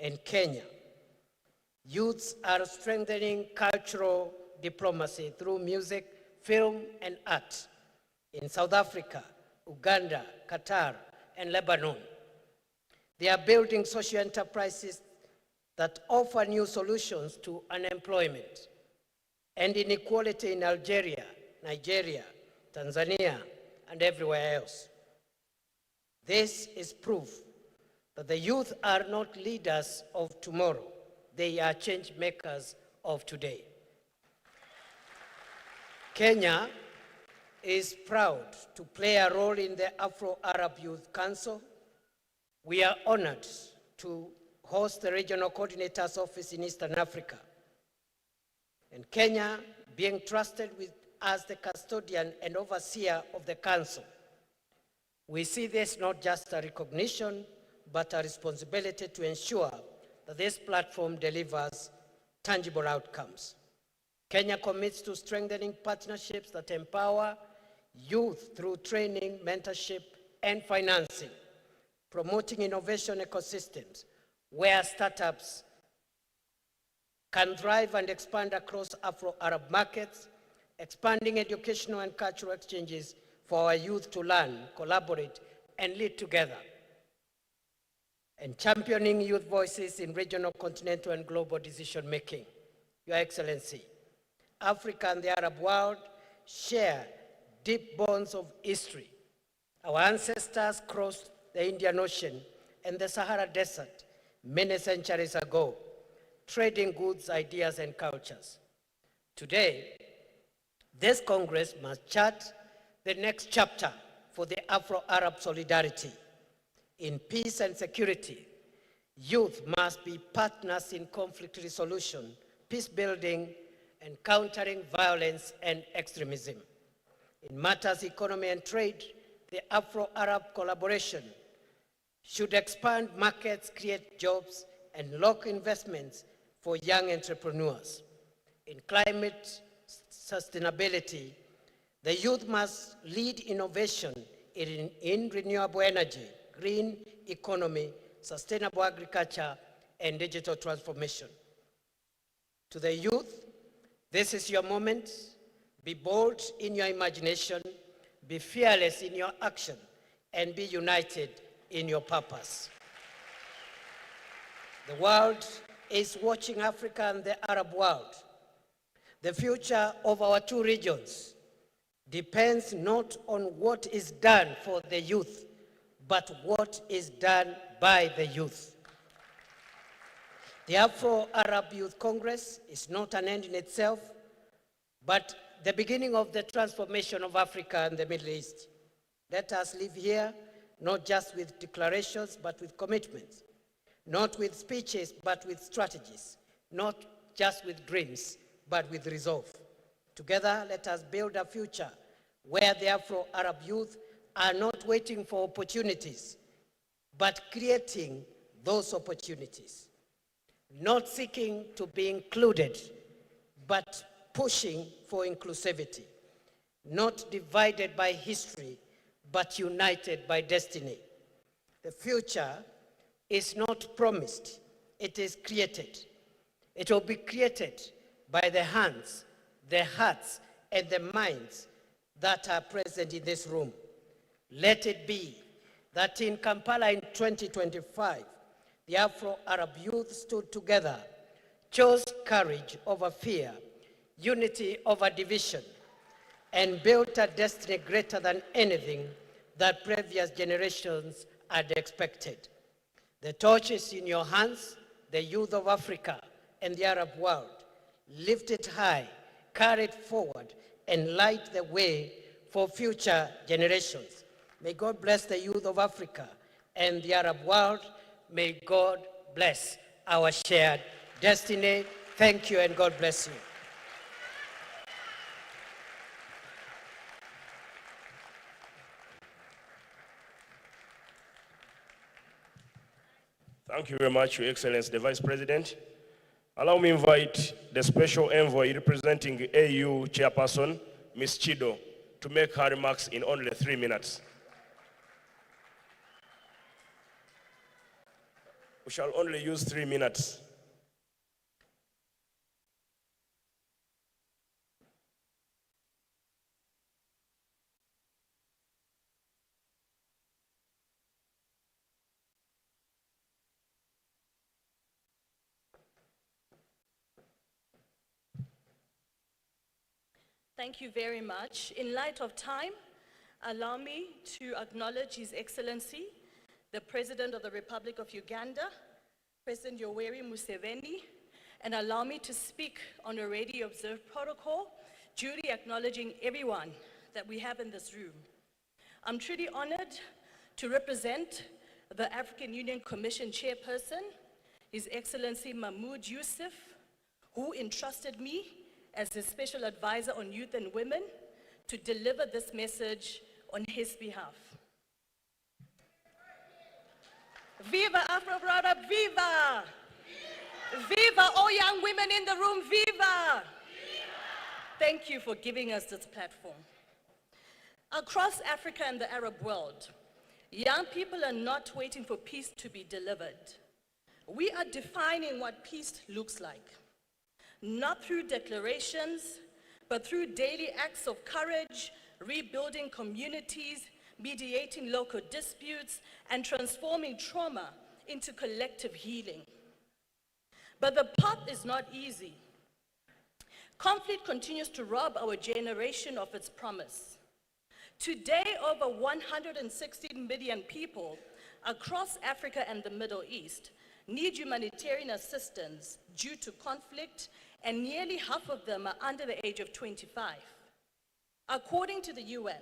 and Kenya. Youths are strengthening cultural diplomacy through music, film, and art in South Africa, Uganda, Qatar, and Lebanon. They are building social enterprises that offer new solutions to unemployment and inequality in Algeria, Nigeria, Tanzania, and everywhere else. This is proof that the youth are not leaders of tomorrow. They are change makers of today. Kenya is proud to play a role in the Afro-Arab Youth Council. We are honored to host the Regional Coordinator's Office in Eastern Africa. And Kenya being trusted as the custodian and overseer of the council. We see this not just a recognition, but a responsibility to ensure that this platform delivers tangible outcomes. Kenya commits to strengthening partnerships that empower youth through training, mentorship, and financing, promoting innovation ecosystems where startups can thrive and expand across Afro-Arab markets, expanding educational and cultural exchanges for our youth to learn, collaborate, and lead together, and championing youth voices in regional, continental, and global decision-making. Your Excellency, Africa and the Arab world share deep bonds of history. Our ancestors crossed the Indian Ocean and the Sahara Desert many centuries ago, trading goods, ideas, and cultures. Today, this Congress must chart the next chapter for the Afro-Arab solidarity. In peace and security, youth must be partners in conflict resolution, peace building, and countering violence and extremism. In matters economy and trade, the Afro-Arab collaboration should expand markets, create jobs, and lock investments for young entrepreneurs. In climate sustainability, the youth must lead innovation in renewable energy, green economy, sustainable agriculture, and digital transformation. To the youth, this is your moment. Be bold in your imagination, be fearless in your action, and be united in your purpose. The world is watching Africa and the Arab world. The future of our two regions depends not on what is done for the youth, but what is done by the youth. The Afro-Arab Youth Congress is not an end in itself, but the beginning of the transformation of Africa and the Middle East. Let us live here, not just with declarations, but with commitments. Not with speeches, but with strategies. Not just with dreams, but with resolve. Together, let us build a future where the Afro-Arab youth are not waiting for opportunities, but creating those opportunities. Not seeking to be included, but pushing for inclusivity. Not divided by history, but united by destiny. The future is not promised, it is created. It will be created by the hands, the hearts, and the minds that are present in this room. Let it be that in Kampala in 2025, the Afro-Arab youth stood together, chose courage over fear, unity over division, and built a destiny greater than anything that previous generations had expected. The torch is in your hands, the youth of Africa and the Arab world. Lift it high, carry it forward, and light the way for future generations. May God bless the youth of Africa and the Arab world. May God bless our shared destiny. Thank you and God bless you. Thank you very much, Your Excellency, the Vice President. Allow me to invite the Special Envoy representing AU Chairperson, Ms. Chido, to make her remarks in only 3 minutes. We shall only use 3 minutes. Thank you very much. In light of time, allow me to acknowledge His Excellency, the President of the Republic of Uganda, President Yoweri Museveni, and allow me to speak on already observed protocol, duly acknowledging everyone that we have in this room. I'm truly honored to represent the African Union Commission Chairperson, His Excellency Mahmoud Yusuf, who entrusted me as his special advisor on youth and women to deliver this message on his behalf. Viva Afro brother, viva! Viva all young women in the room, viva! Thank you for giving us this platform. Across Africa and the Arab world, young people are not waiting for peace to be delivered. We are defining what peace looks like, not through declarations, but through daily acts of courage, rebuilding communities, mediating local disputes, and transforming trauma into collective healing. But the path is not easy. Conflict continues to rob our generation of its promise. Today, over 116 million people across Africa and the Middle East need humanitarian assistance due to conflict, and nearly half of them are under the age of 25. According to the UN,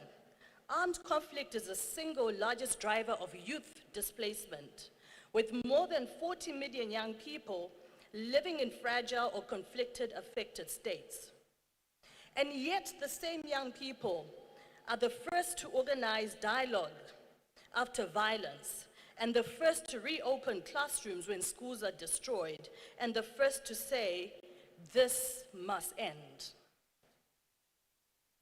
armed conflict is the single largest driver of youth displacement, with more than 40 million young people living in fragile or conflicted affected states. And yet the same young people are the first to organize dialogue after violence, and the first to reopen classrooms when schools are destroyed, and the first to say, this must end.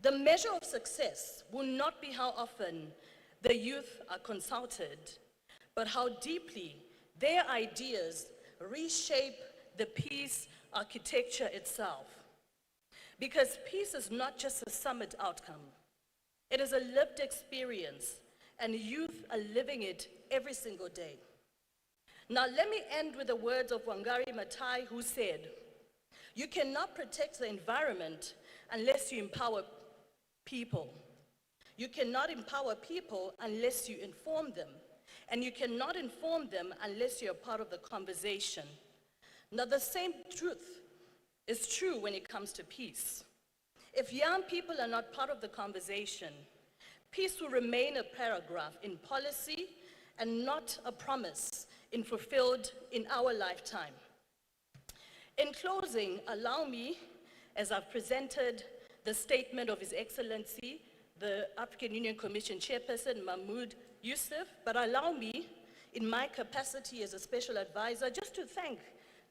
The measure of success will not be how often the youth are consulted, but how deeply their ideas reshape the peace architecture itself. Because peace is not just a summit outcome. It is a lived experience, and youth are living it every single day. Now let me end with the words of Wangari Maathai, who said, "You cannot protect the environment unless you empower people. You cannot empower people unless you inform them. And you cannot inform them unless you're part of the conversation." Now the same truth is true when it comes to peace. If young people are not part of the conversation, peace will remain a paragraph in policy and not a promise fulfilled in our lifetime. In closing, allow me, as I've presented the statement of His Excellency, the African Union Commission Chairperson, Mahmoud Yusuf, but allow me, in my capacity as a special advisor, just to thank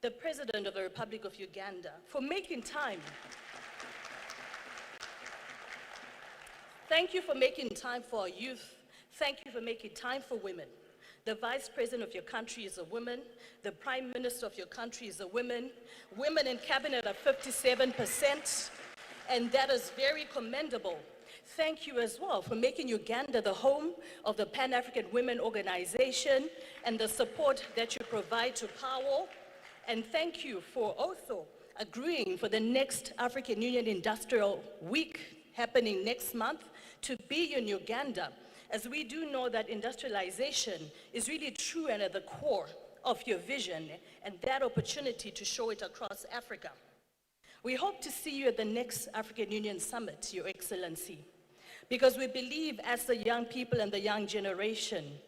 the President of the Republic of Uganda for making time. Thank you for making time for our youth. Thank you for making time for women. The Vice President of your country is a woman. The Prime Minister of your country is a woman. Women in cabinet are 57%, and that is very commendable. Thank you as well for making Uganda the home of the Pan-African Women Organization and the support that you provide to Powell. And thank you for also agreeing for the next African Union Industrial Week happening next month to be in Uganda, as we do know that industrialization is really true and at the core of your vision and that opportunity to show it across Africa. We hope to see you at the next African Union Summit, Your Excellency, because we believe as the young people and the young generation,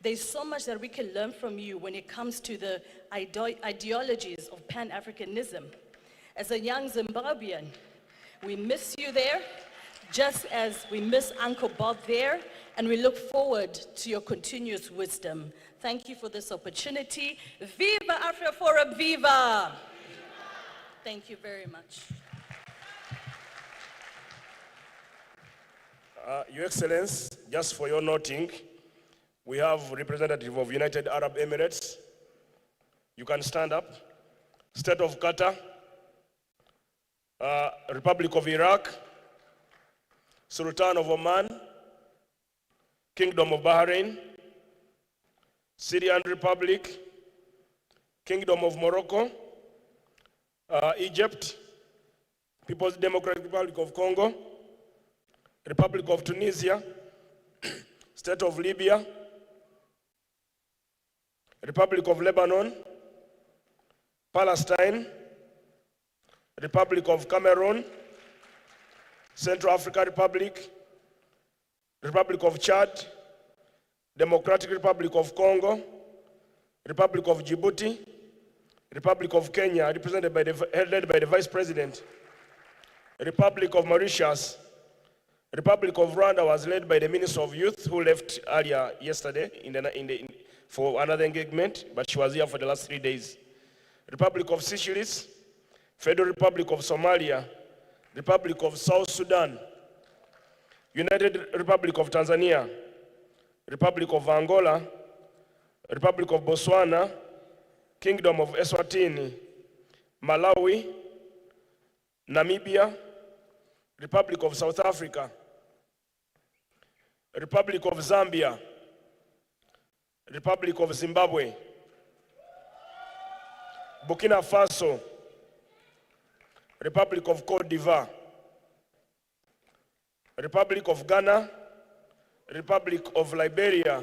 there's so much that we can learn from you when it comes to the ideologies of Pan-Africanism. As a young Zimbabwean, we miss you there, just as we miss Uncle Bob there, and we look forward to your continuous wisdom. Thank you for this opportunity. Viva Afro Forum, viva! Thank you very much. Your Excellency, just for your noting, we have representative of United Arab Emirates. You can stand up. State of Qatar, Republic of Iraq, Sultan of Oman, Kingdom of Bahrain, Syrian Republic, Kingdom of Morocco, Egypt, People's Democratic Republic of Congo, Republic of Tunisia, State of Libya, Republic of Lebanon, Palestine, Republic of Cameroon, Central African Republic, Republic of Chad, Democratic Republic of Congo, Republic of Djibouti, Republic of Kenya, represented by led by the Vice President, Republic of Mauritius, Republic of Rwanda was led by the Minister of Youth, who left earlier yesterday for another engagement, but she was here for the last 3 days. Republic of Seychelles, Federal Republic of Somalia, Republic of South Sudan, United Republic of Tanzania, Republic of Angola, Republic of Botswana, Kingdom of Eswatini, Malawi, Namibia, Republic of South Africa, Republic of Zambia, Republic of Zimbabwe, Burkina Faso, Republic of Cote d'Ivoire, Republic of Ghana, Republic of Liberia,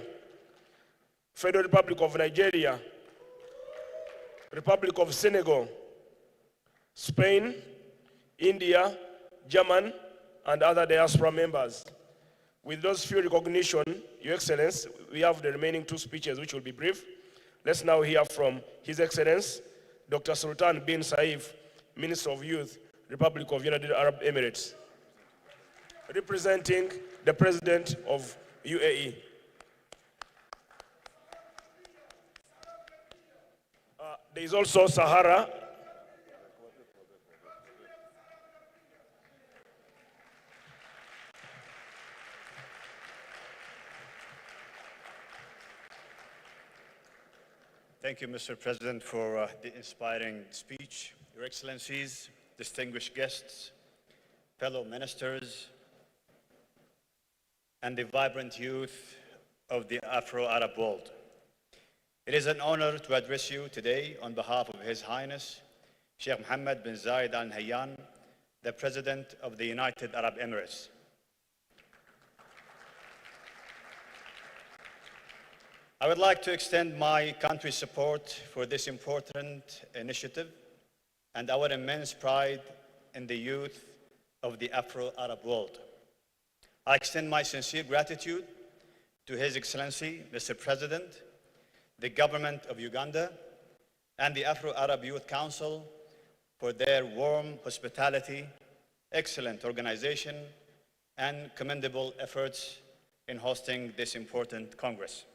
Federal Republic of Nigeria, Republic of Senegal, Spain, India, Germany, and other diaspora members. With those few recognition, Your Excellence, we have the remaining 2 speeches which will be brief. Let's now hear from His Excellency, Dr. Sultan bin Saif, Minister of Youth, Republic of United Arab Emirates, representing the President of UAE. There is also Sahara. Thank you, Mr. President, for the inspiring speech. Your Excellencies, distinguished guests, fellow ministers, and the vibrant youth of the Afro-Arab world. It is an honor to address you today on behalf of His Highness, Sheikh Mohammed bin Zayed Al Nahyan, the President of the United Arab Emirates. I would like to extend my country's support for this important initiative and our immense pride in the youth of the Afro-Arab world. I extend my sincere gratitude to His Excellency, Mr. President, the government of Uganda, and the Afro-Arab Youth Council for their warm hospitality, excellent organization, and commendable efforts in hosting this important Congress.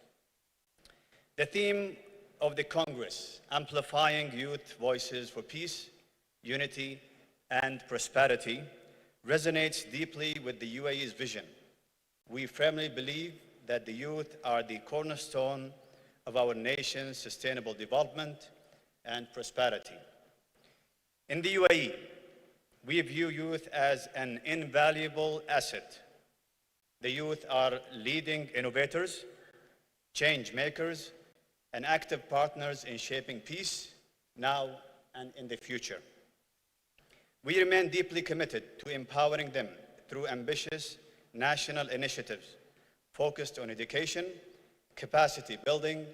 The theme of the Congress, Amplifying Youth Voices for Peace, Unity, and Prosperity, resonates deeply with the UAE's vision. We firmly believe that the youth are the cornerstone of our nation's sustainable development and prosperity. In the UAE, we view youth as an invaluable asset. The youth are leading innovators, change makers, and active partners in shaping peace now and in the future. We remain deeply committed to empowering them through ambitious national initiatives focused on education, capacity building,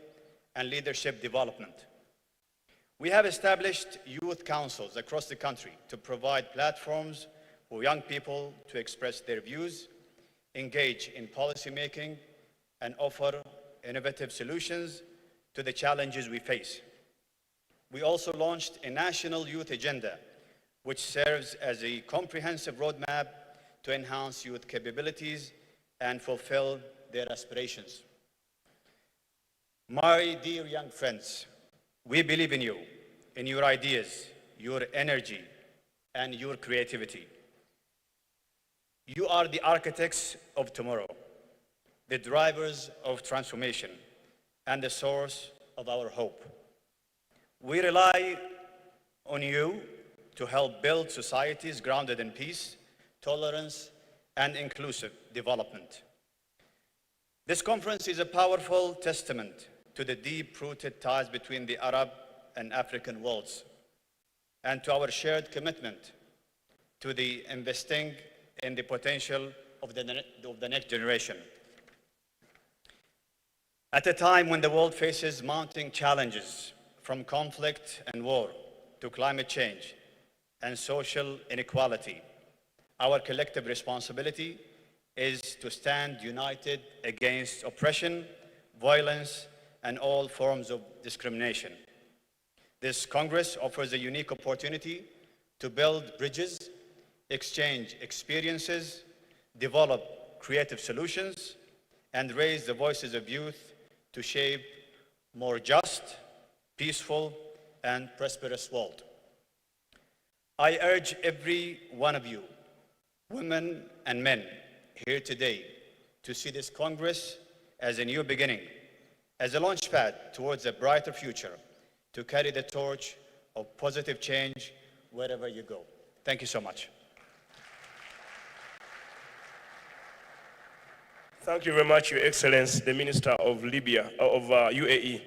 and leadership development. We have established youth councils across the country to provide platforms for young people to express their views, engage in policy making, and offer innovative solutions to the challenges we face. We also launched a national youth agenda, which serves as a comprehensive roadmap to enhance youth capabilities and fulfill their aspirations. My dear young friends, we believe in you, in your ideas, your energy, and your creativity. You are the architects of tomorrow, the drivers of transformation, and the source of our hope. We rely on you to help build societies grounded in peace, tolerance, and inclusive development. This conference is a powerful testament to the deep-rooted ties between the Arab and African worlds, and to our shared commitment to the investing in the potential of the next generation. At a time when the world faces mounting challenges, from conflict and war to climate change and social inequality, our collective responsibility is to stand united against oppression, violence, and all forms of discrimination. This Congress offers a unique opportunity to build bridges, exchange experiences, develop creative solutions, and raise the voices of youth to shape more just, peaceful, and prosperous world. I urge every one of you, women and men here today, to see this Congress as a new beginning, as a launchpad towards a brighter future, to carry the torch of positive change wherever you go. Thank you so much. Thank you very much, Your Excellency, the Minister of UAE.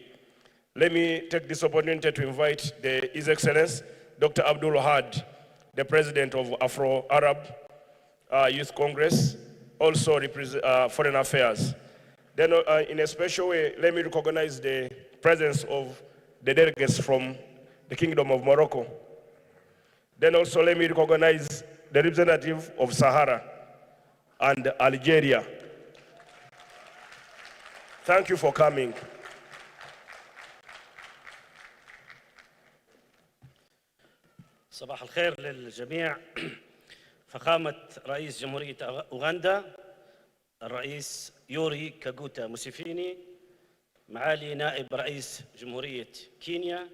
Let me take this opportunity to invite His Excellency, Dr. Abdul Had, the President of Afro Arab Youth Congress, also Foreign Affairs. Then in a special way, let me recognize the presence of the delegates from the Kingdom of Morocco. Then also let me recognize the representative of Sahara and Algeria. Thank you for coming. صباح الخير للجميع. فخامة رئيس جمهورية أوغندا الرئيس يوري كاغوتا موسيفيني، معالي نائب رئيس جمهورية كينيا،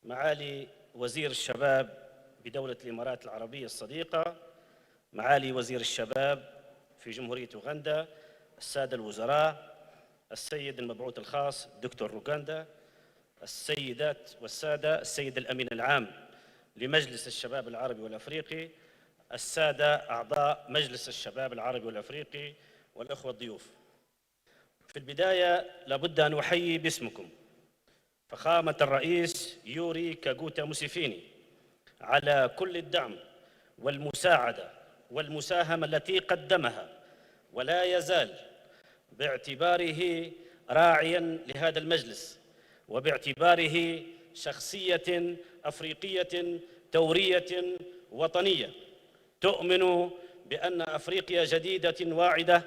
معالي وزير الشباب بدولة الإمارات العربية الصديقة، معالي وزير الشباب في جمهورية أوغندا، السادة الوزراء، السيد المبعوث الخاص دكتور روغندا، السيدات والسادة، السيد الأمين العام لمجلس الشباب العربي والأفريقي، السادة أعضاء مجلس الشباب العربي والأفريقي والأخوة الضيوف. في البداية لابد أن أحيي باسمكم فخامة الرئيس يوري كاغوتا موسيفيني على كل الدعم والمساعدة والمساهمة التي قدمها، ولا يزال باعتباره راعياً لهذا المجلس وباعتباره شخصية أفريقية ثورية وطنية تؤمن بأن أفريقيا جديدة واعدة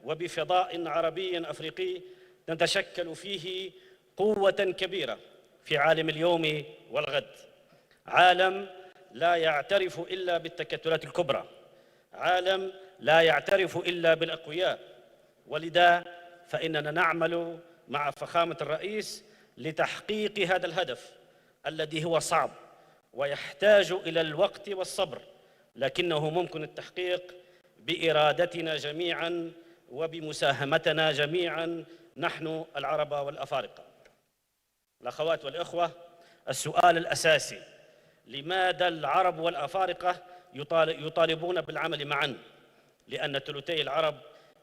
وبفضاء عربي أفريقي نتشكل فيه قوة كبيرة في عالم اليوم والغد، عالم لا يعترف إلا بالتكتلات الكبرى، عالم لا يعترف إلا بالأقوياء. ولذا فإننا نعمل مع فخامة الرئيس لتحقيق هذا الهدف الذي هو صعب ويحتاج إلى الوقت والصبر، لكنه ممكن التحقيق بإرادتنا جميعاً وبمساهمتنا جميعاً نحن العرب والأفارقة. الأخوات والإخوة، السؤال الأساسي: لماذا العرب والأفارقة يطالبون بالعمل معاً؟ لأن ثلثي العرب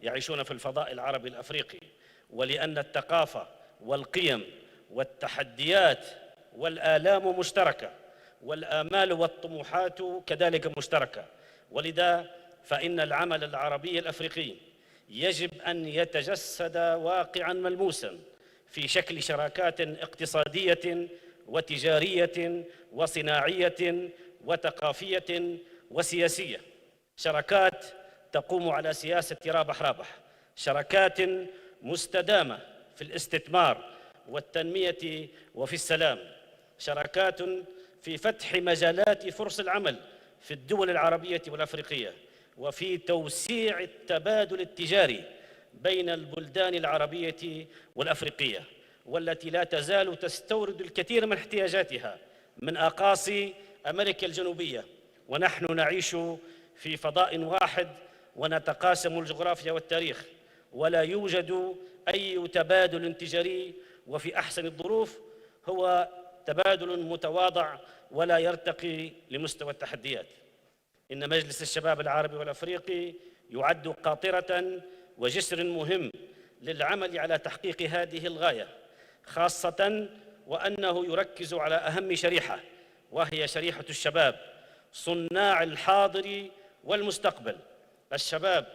يعيشون في الفضاء العربي الأفريقي، ولأن الثقافة والقيم والتحديات والآلام مشتركة، والآمال والطموحات كذلك مشتركة. ولذا فإن العمل العربي الأفريقي يجب أن يتجسد واقعاً ملموساً في شكل شراكات اقتصادية وتجارية وصناعية وثقافية وسياسية، شراكات تقوم على سياسة رابح رابح، شراكات مستدامة في الاستثمار والتنمية وفي السلام، شراكات في فتح مجالات فرص العمل في الدول العربية والأفريقية، وفي توسيع التبادل التجاري بين البلدان العربية والأفريقية، والتي لا تزال تستورد الكثير من احتياجاتها من أقاصي أمريكا الجنوبية، ونحن نعيش في فضاء واحد ونتقاسم الجغرافيا والتاريخ، ولا يوجد أي تبادل تجاري وفي أحسن الظروف هو تبادل متواضع ولا يرتقي لمستوى التحديات. إن مجلس الشباب العربي والأفريقي يعد قاطرة وجسر مهم للعمل على تحقيق هذه الغاية، خاصة وأنه يركز على أهم شريحة، وهي شريحة الشباب صناع الحاضر والمستقبل، الشباب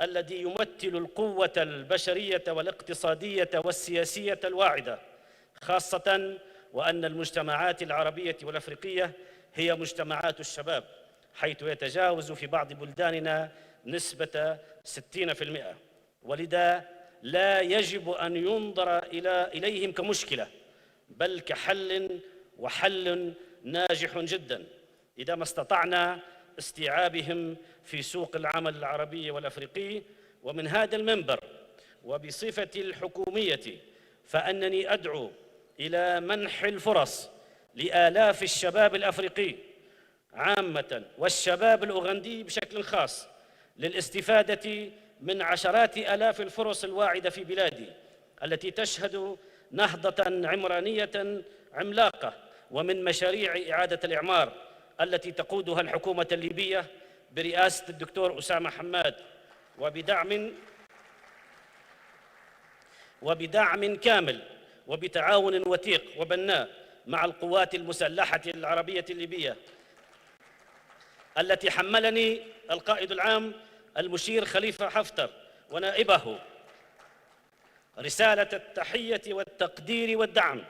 الذي يمثل القوة البشرية والاقتصادية والسياسية الواعدة، خاصة وأن المجتمعات العربية والأفريقية هي مجتمعات الشباب، حيث يتجاوز في بعض بلداننا نسبة 60%. ولذا لا يجب أن ينظر إليهم كمشكلة، بل كحل، وحل ناجح جدا إذا ما استطعنا استيعابهم في سوق العمل العربي والأفريقي. ومن هذا المنبر وبصفتي الحكومية فأنني أدعو إلى منح الفرص لآلاف الشباب الأفريقي عامة والشباب الأوغندي بشكل خاص للاستفادة من عشرات آلاف الفرص الواعدة في بلادي التي تشهد نهضة عمرانية عملاقة ومن مشاريع إعادة الإعمار التي تقودها الحكومة الليبية برئاسة الدكتور أسامة حماد وبدعم كامل وبتعاون وثيق وبناء مع القوات المسلحة العربية الليبية التي حملني القائد العام المشير خليفة حفتر ونائبه رسالة التحية والتقدير والدعم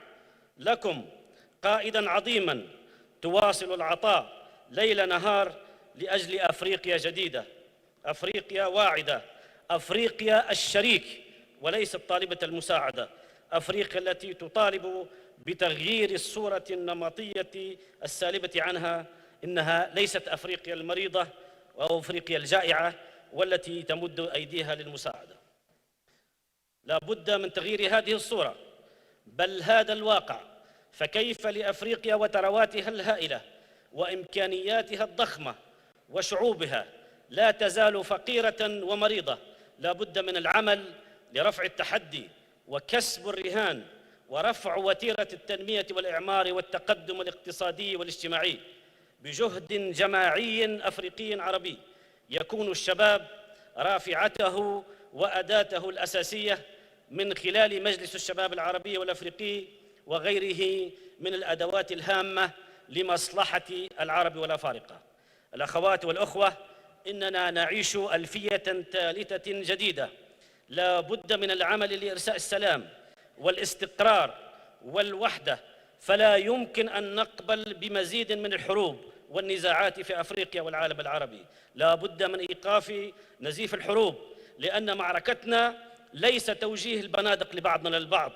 لكم قائداً عظيماً تواصل العطاء ليل نهار لأجل أفريقيا جديدة، أفريقيا واعدة، أفريقيا الشريك وليست طالبة المساعدة، أفريقيا التي تطالب بتغيير الصورة النمطية السالبة عنها، إنها ليست أفريقيا المريضة أو أفريقيا الجائعة والتي تمد أيديها للمساعدة. لا بد من تغيير هذه الصورة بل هذا الواقع، فكيف لأفريقيا وثرواتها الهائلة وإمكانياتها الضخمة وشعوبها لا تزال فقيرة ومريضة؟ لا بد من العمل لرفع التحدي وكسب الرهان ورفع وتيرة التنمية والإعمار والتقدم الاقتصادي والاجتماعي بجهد جماعي أفريقي عربي يكون الشباب رافعته وأداته الأساسية من خلال مجلس الشباب العربي والأفريقي وغيره من الأدوات الهامة لمصلحة العرب والأفارقة. الأخوات والأخوة، إننا نعيش ألفية ثالثة جديدة، لا بد من العمل لإرساء السلام والاستقرار والوحدة، فلا يمكن أن نقبل بمزيد من الحروب والنزاعات في أفريقيا والعالم العربي. لا بد من إيقاف نزيف الحروب، لأن معركتنا ليس توجيه البنادق لبعضنا البعض،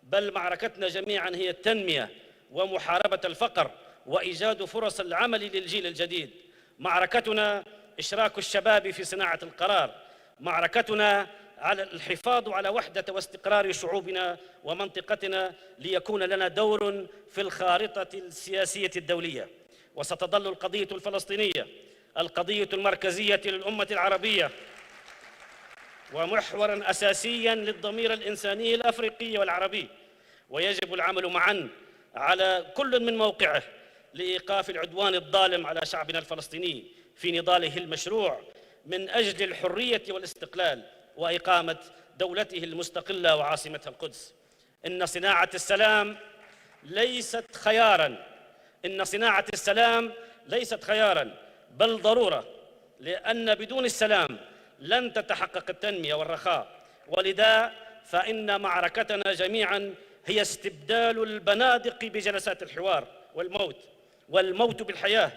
بل معركتنا جميعا هي التنمية ومحاربة الفقر وإيجاد فرص العمل للجيل الجديد. معركتنا إشراك الشباب في صناعة القرار، معركتنا على الحفاظ على وحدة واستقرار شعوبنا ومنطقتنا ليكون لنا دور في الخارطة السياسية الدولية. وستظل القضية الفلسطينية القضية المركزية للأمة العربية ومحوراً أساسياً للضمير الإنساني الأفريقي والعربي، ويجب العمل معاً على كل من موقعه لإيقاف العدوان الظالم على شعبنا الفلسطيني في نضاله المشروع من أجل الحرية والاستقلال وإقامة دولته المستقلة وعاصمتها القدس. إن صناعة السلام ليست خياراً، إن صناعة السلام ليست خياراً بل ضرورة، لأن بدون السلام لن تتحقق التنمية والرخاء. ولذا فإن معركتنا جميعاً هي استبدال البنادق بجلسات الحوار والموت بالحياة،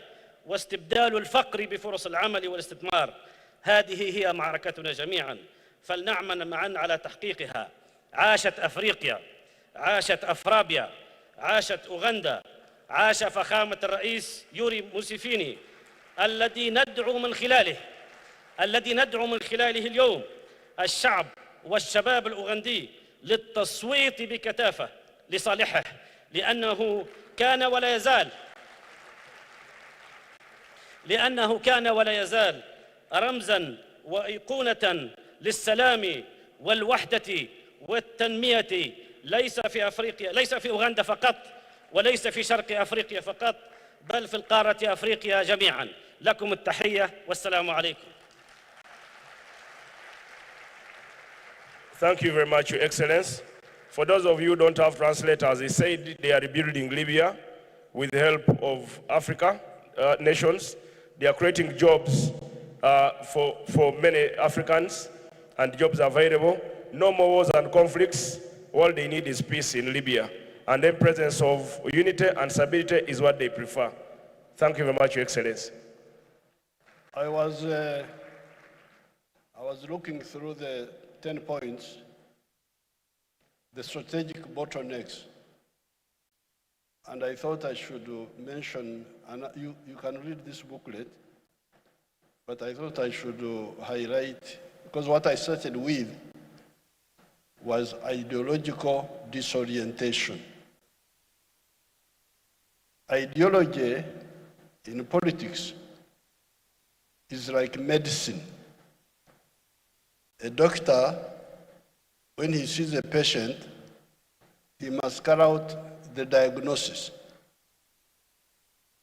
واستبدال الفقر بفرص العمل والاستثمار. هذه هي معركتنا جميعاً، فلنعمل معاً على تحقيقها. عاشت أفريقيا، عاشت أفرابيا، عاشت أوغندا، عاش فخامة الرئيس يوري موسيفيني الذي ندعو من خلاله اليوم الشعب والشباب الأوغندي للتصويت بكثافة لصالحه، لأنه كان ولا يزال رمزاً وأيقونة للسلام والوحدة والتنمية، ليس في أفريقيا، ليس في أوغندا فقط، وليس في شرق أفريقيا فقط، بل في القارة أفريقيا جميعاً. لكم التحية والسلام عليكم. Thank you very much, Your Excellency. For those of you who don't have translators, they said they are rebuilding Libya with the help of Africa nations. They are creating jobs for many Africans, and jobs are available. No more wars and conflicts. All they need is peace in Libya. And the presence of unity and stability is what they prefer. Thank you very much, Your Excellency. I was looking through the 10 points, the strategic bottlenecks, and I thought I should mention, and you can read this booklet, but I thought I should highlight, because what I started with was ideological disorientation. Ideology in politics is like medicine. A doctor, when he sees a patient, he must carry out the diagnosis.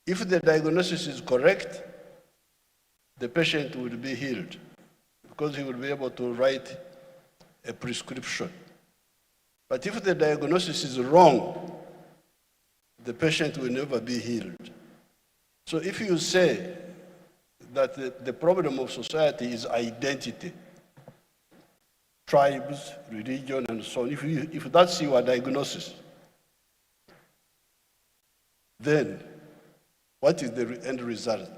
If the diagnosis is correct, the patient will be healed because he will be able to write a prescription. But if the diagnosis is wrong, the patient will never be healed. So if you say that the problem of society is identity, tribes, religion, and so on, if that's your diagnosis, then what is the end result?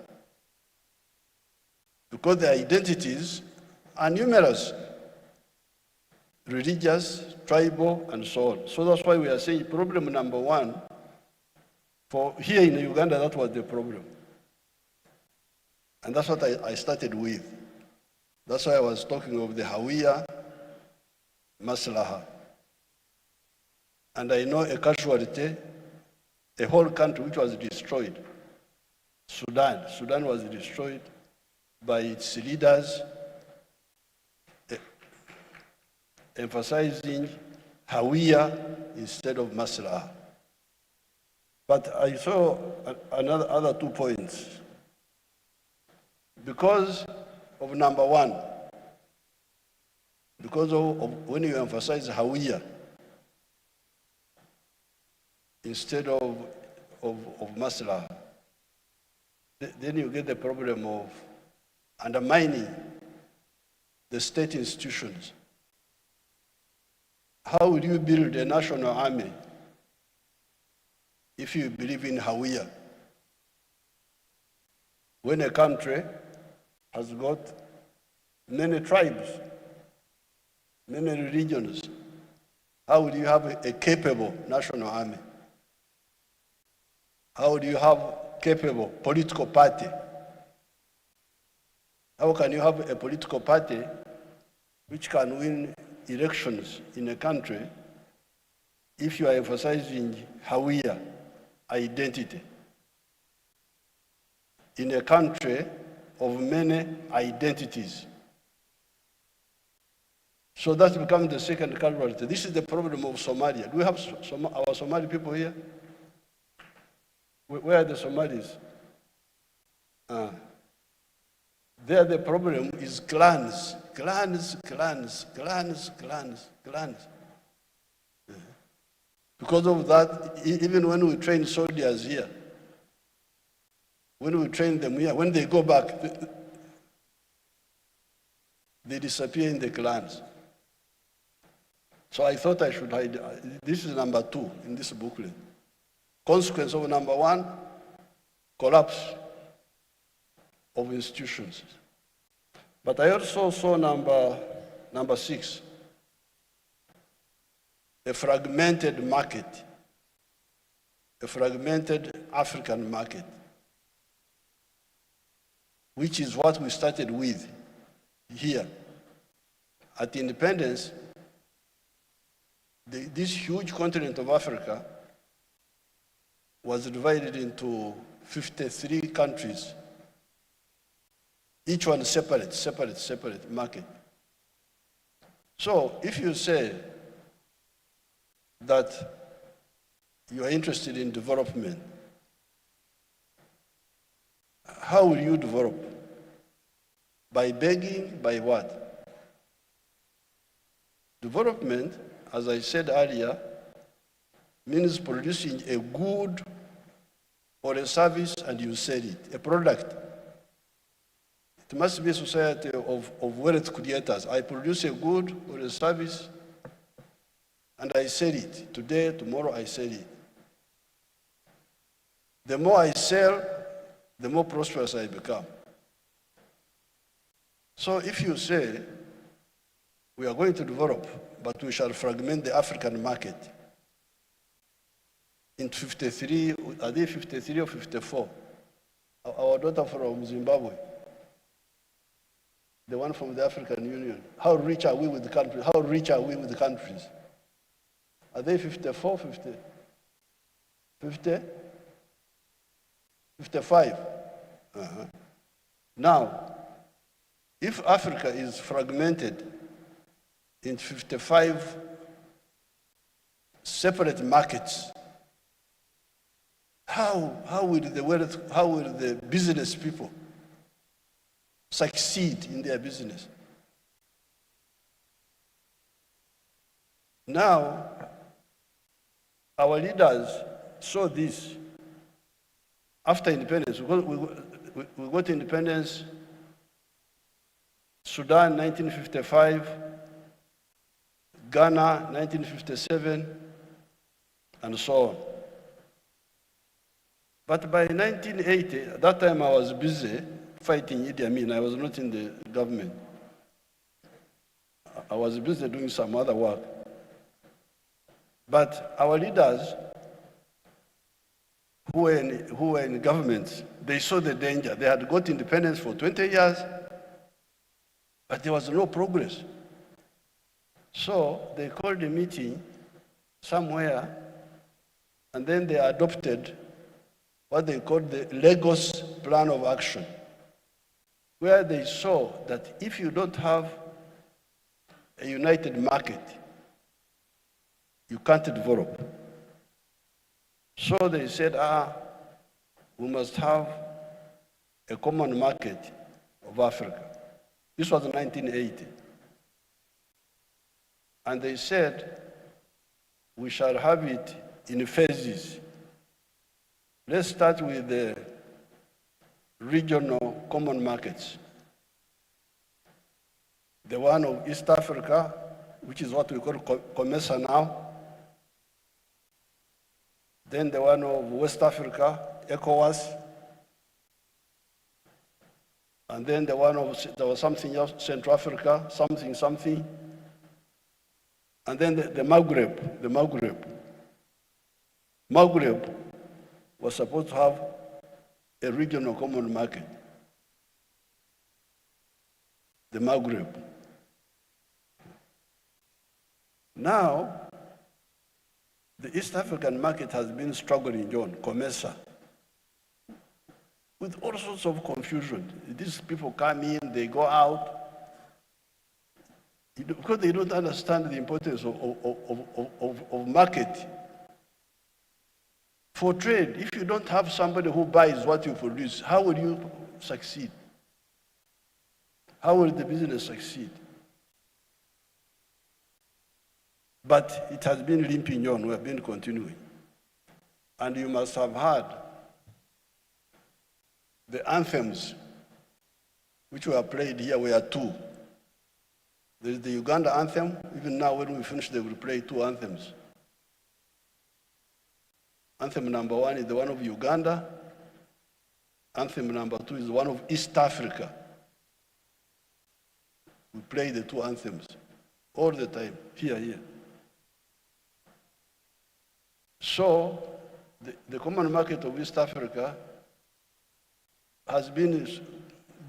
Because the identities are numerous, religious, tribal, and so on. So that's why we are saying problem number one, for here in Uganda, that was the problem. And that's what I started with. That's why I was talking of the Hawiya Maslaha. And I know a casualty, a whole country which was destroyed. Sudan was destroyed by its leaders emphasizing Hawiya instead of Maslaha. But I saw other 2 points. Because of number one, because of when you emphasize Hawiya instead of Maslaha, then you get the problem of undermining the state institutions. How will you build a national army if you believe in Hawiya? When a country has got many tribes, many religions, how will you have a capable national army? How do you have capable political party? How can you have a political party which can win elections in a country if you are emphasizing Hawiya, identity? In a country of many identities. So that's become the second casualty. This is the problem of Somalia. Do we have our Somali people here? Where are the Somalis? There the problem is clans. Because of that, even when we train soldiers here, when we train them here, when they go back, they disappear in the clans. So I thought I should hide. This is number 2 in this booklet. Consequence of number 1, collapse of institutions. But I also saw number 6, a fragmented market, a fragmented African market, which is what we started with here. At independence, this huge continent of Africa was divided into 53 countries, each one separate market. So if you say that you are interested in development, how will you develop? By begging, by what? Development, as I said earlier, means producing a good or a service and you sell it, a product. It must be a society of wealth creators. I produce a good or a service and I sell it. Today, tomorrow I sell it. The more I sell, the more prosperous I become. So if you say, we are going to develop, but we shall fragment the African market into 53, are they 53 or 54? Our daughter from Zimbabwe, the one from the African Union. How rich are we with the country? How rich are we with the countries? Are they 54, 50? 50? 55? Uh-huh. Now, if Africa is fragmented in 55 separate markets, how will the business people succeed in their business? Now, our leaders saw this after independence. We got independence, Sudan 1955, Ghana 1957, and so on. But by 1980, at that time I was busy fighting Idi Amin. I was not in the government. I was busy doing some other work. But our leaders who were in government, they saw the danger. They had got independence for 20 years, but there was no progress. So they called a meeting somewhere, and then they adopted what they called the Lagos Plan of Action, where they saw that if you don't have a united market, you can't develop. So they said, we must have a common market of Africa. This was in 1980. And they said, we shall have it in phases. Let's start with the regional common markets. The one of East Africa, which is what we call COMESA now. Then the one of West Africa, ECOWAS. And then the one of, there was something else, Central Africa, something. And then the Maghreb. Maghreb was supposed to have a regional common market. The Maghreb. Now, the East African market has been struggling, John, COMESA, with all sorts of confusion. These people come in, they go out, because they don't understand the importance of market. For trade, if you don't have somebody who buys what you produce, how will you succeed? How will the business succeed? But it has been limping on, we have been continuing. And you must have heard the anthems which were played here were two. There is the Uganda anthem. Even now when we finish, they will play two anthems. Anthem number one is the one of Uganda. Anthem number two is the one of East Africa. We play the two anthems all the time, here. So, the common market of East Africa has been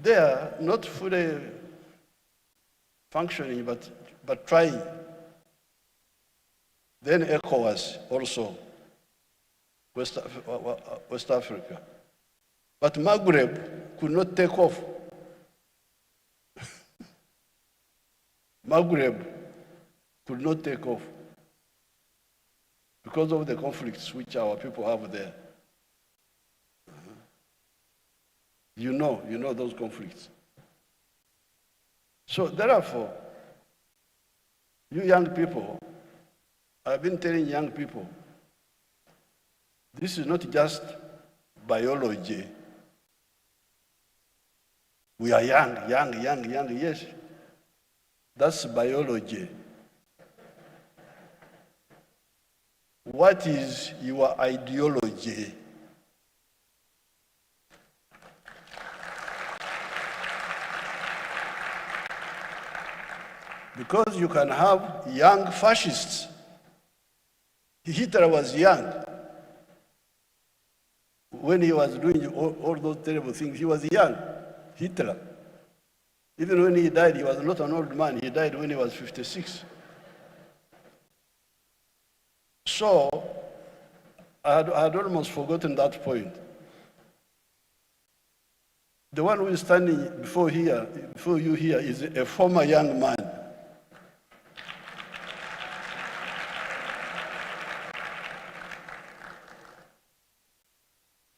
there, not fully functioning, but trying. Then ECOWAS also, West Africa. But Maghreb could not take off. Maghreb could not take off because of the conflicts which our people have there. You know those conflicts. So therefore, you young people, I've been telling young people, this is not just biology. We are young, yes. That's biology. What is your ideology? Because you can have young fascists. Hitler was young. When he was doing all those terrible things, he was young, Hitler. Even when he died, he was not an old man. He died when he was 56. So I had almost forgotten that point. The one who is standing before you here is a former young man.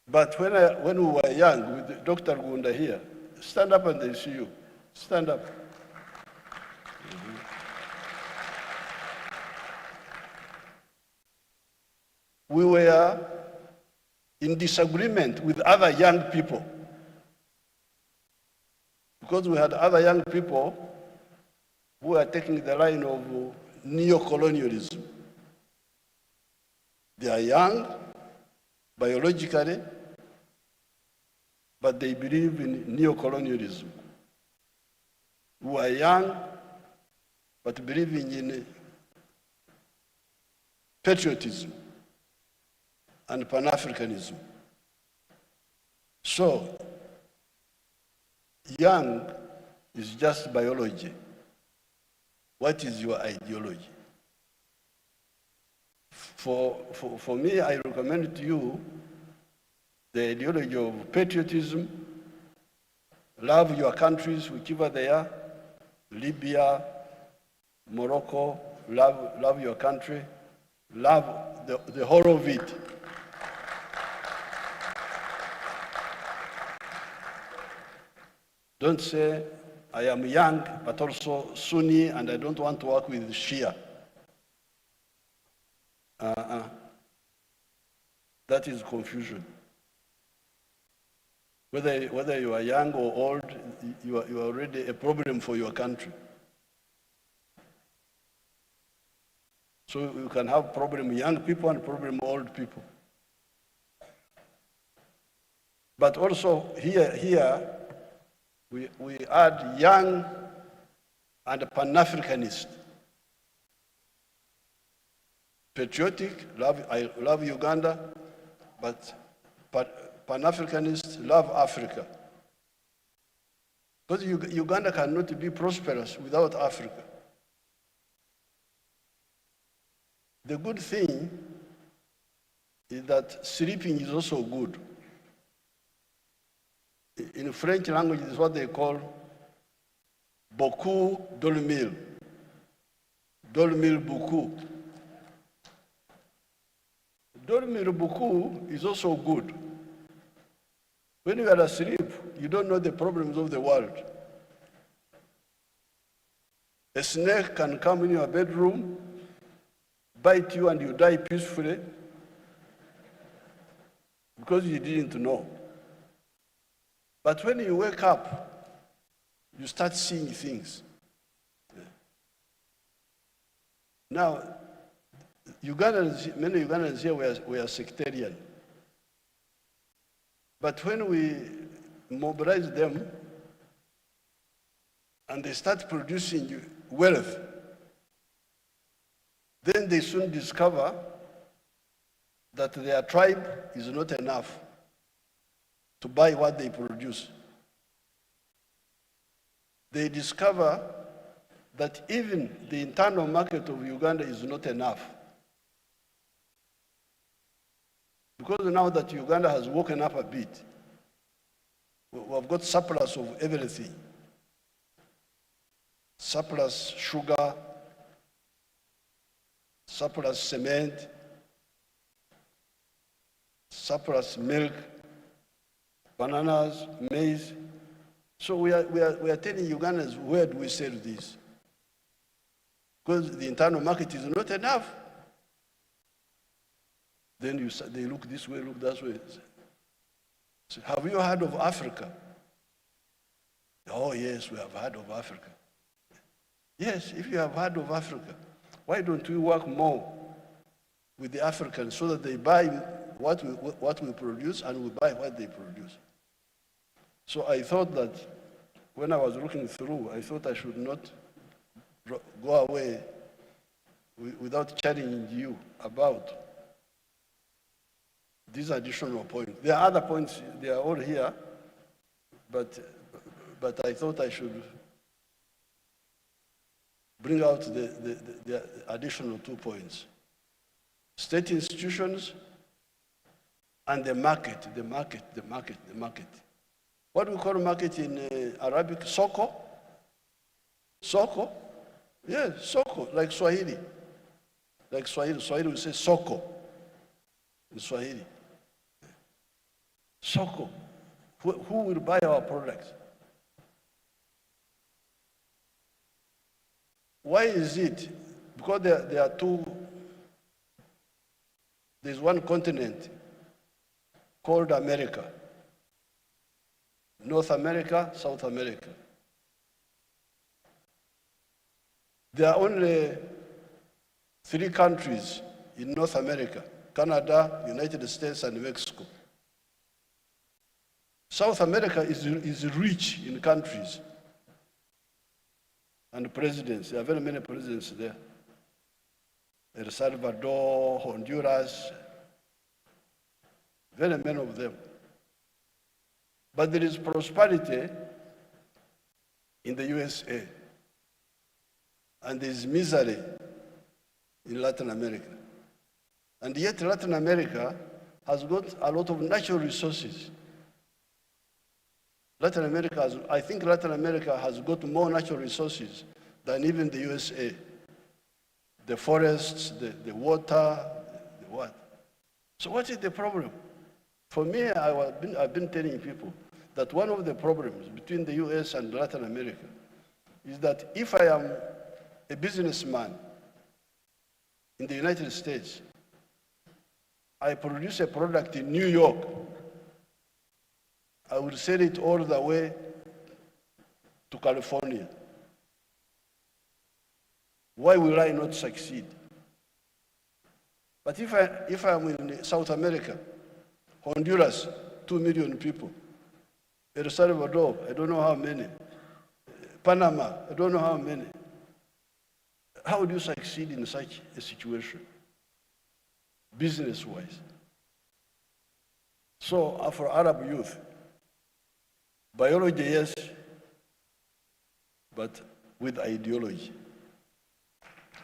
But when we were young, with Dr. Gunda here, stand up and they see you. Stand up. We were in disagreement with other young people because we had other young people who were taking the line of neo-colonialism. They are young, biologically, but they believe in neo-colonialism. Who are young, but believing in patriotism and Pan-Africanism. So, young is just biology. What is your ideology? For me, I recommend to you the ideology of patriotism, love your countries, whichever they are, Libya, Morocco, love your country, love the whole of it. Don't say, I am young, but also Sunni, and I don't want to work with Shia. That is confusion. Whether you are young or old, you are already a problem for your country. So you can have problem young people and problem old people. But also here we add young and Pan-Africanist. Patriotic, I love Uganda, but Pan-Africanists love Africa. Because Uganda cannot be prosperous without Africa. The good thing is that sleeping is also good. In French language, it's what they call beaucoup dormir. Dormir beaucoup. Dormir beaucoup is also good. When you are asleep, you don't know the problems of the world. A snake can come in your bedroom, bite you, and you die peacefully because you didn't know. But when you wake up, you start seeing things. Now, many Ugandans here were sectarian. But when we mobilize them and they start producing wealth, then they soon discover that their tribe is not enough to buy what they produce. They discover that even the internal market of Uganda is not enough. Because now that Uganda has woken up a bit, we've got surplus of everything. Surplus sugar, surplus cement, surplus milk, bananas, maize. So we are telling Ugandans, where do we sell this? Because the internal market is not enough. Then they look this way, look that way. So, have you heard of Africa? Oh yes, we have heard of Africa. Yes, if you have heard of Africa, why don't we work more with the Africans so that they buy what we produce and we buy what they produce? So I thought that when I was looking through, I thought I should not go away without challenging you about these additional points. There are other points, they are all here, but I thought I should bring out the additional 2 points. state institutions, and the market. What we call market in Arabic, soko? Soko? Yes, soko, like Swahili. Like Swahili we say soko in Swahili. Soko. Who will buy our products? Why is it? Because there are two, there's one continent called America. North America, South America. There are only 3 countries in North America: Canada, United States, and Mexico. South America is rich in countries and presidents. There are very many presidents there. El Salvador, Honduras, very many of them. But there is prosperity in the USA, and there is misery in Latin America. And yet Latin America has got a lot of natural resources. I think Latin America has got more natural resources than even the USA. The forests, the water, the what. So what is the problem? For me, I've been telling people that one of the problems between the US and Latin America is that if I am a businessman in the United States, I produce a product in New York, I will sell it all the way to California. Why will I not succeed? But if I'm in South America, Honduras, 2 million people, El Salvador, I don't know how many, Panama, I don't know how many, how do you succeed in such a situation, business-wise? So for Arab youth, biology, yes, but with ideology.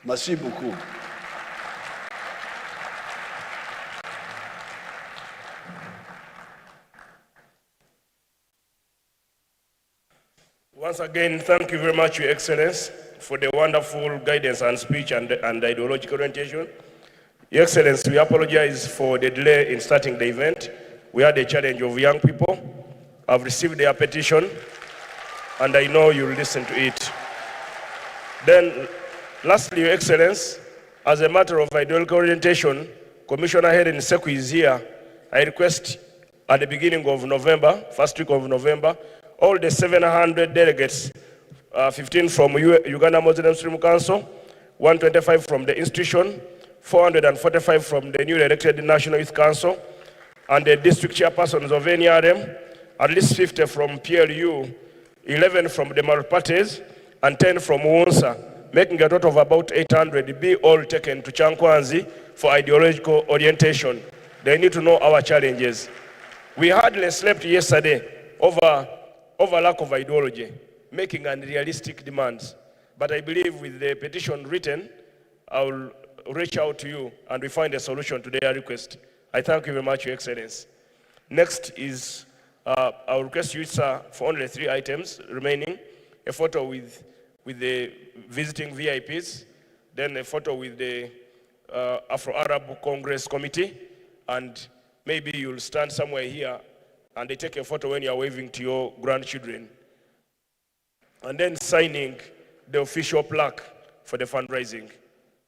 Merci beaucoup. Once again, thank you very much, Your Excellence, for the wonderful guidance and speech and ideological orientation. Your Excellency, we apologize for the delay in starting the event. We had a challenge of young people. I've received their petition, and I know you'll listen to it. Then, lastly, Your Excellence, as a matter of ideological orientation, Commissioner Helen Seku is here. I request at the beginning of November, first week of November, all the 700 delegates, 15 from Uganda Muslim Stream Council, 125 from the institution, 445 from the newly elected National Youth Council, and the district chairpersons of NRM, at least 50 from PLU, 11 from the Malparties, and 10 from UNSA, making a total of about 800, be all taken to Chankwanzi for ideological orientation. They need to know our challenges. We hardly slept yesterday over lack of ideology, making unrealistic demands. But I believe with the petition written, I will reach out to you and we find a solution to their request. I thank you very much, Your Excellency. Next is, I will request you, sir, for only 3 items remaining: a photo with the visiting VIPs, then a photo with the Afro-Arab Congress Committee, and maybe you'll stand somewhere here and they take a photo when you're waving to your grandchildren. And then signing the official plaque for the fundraising.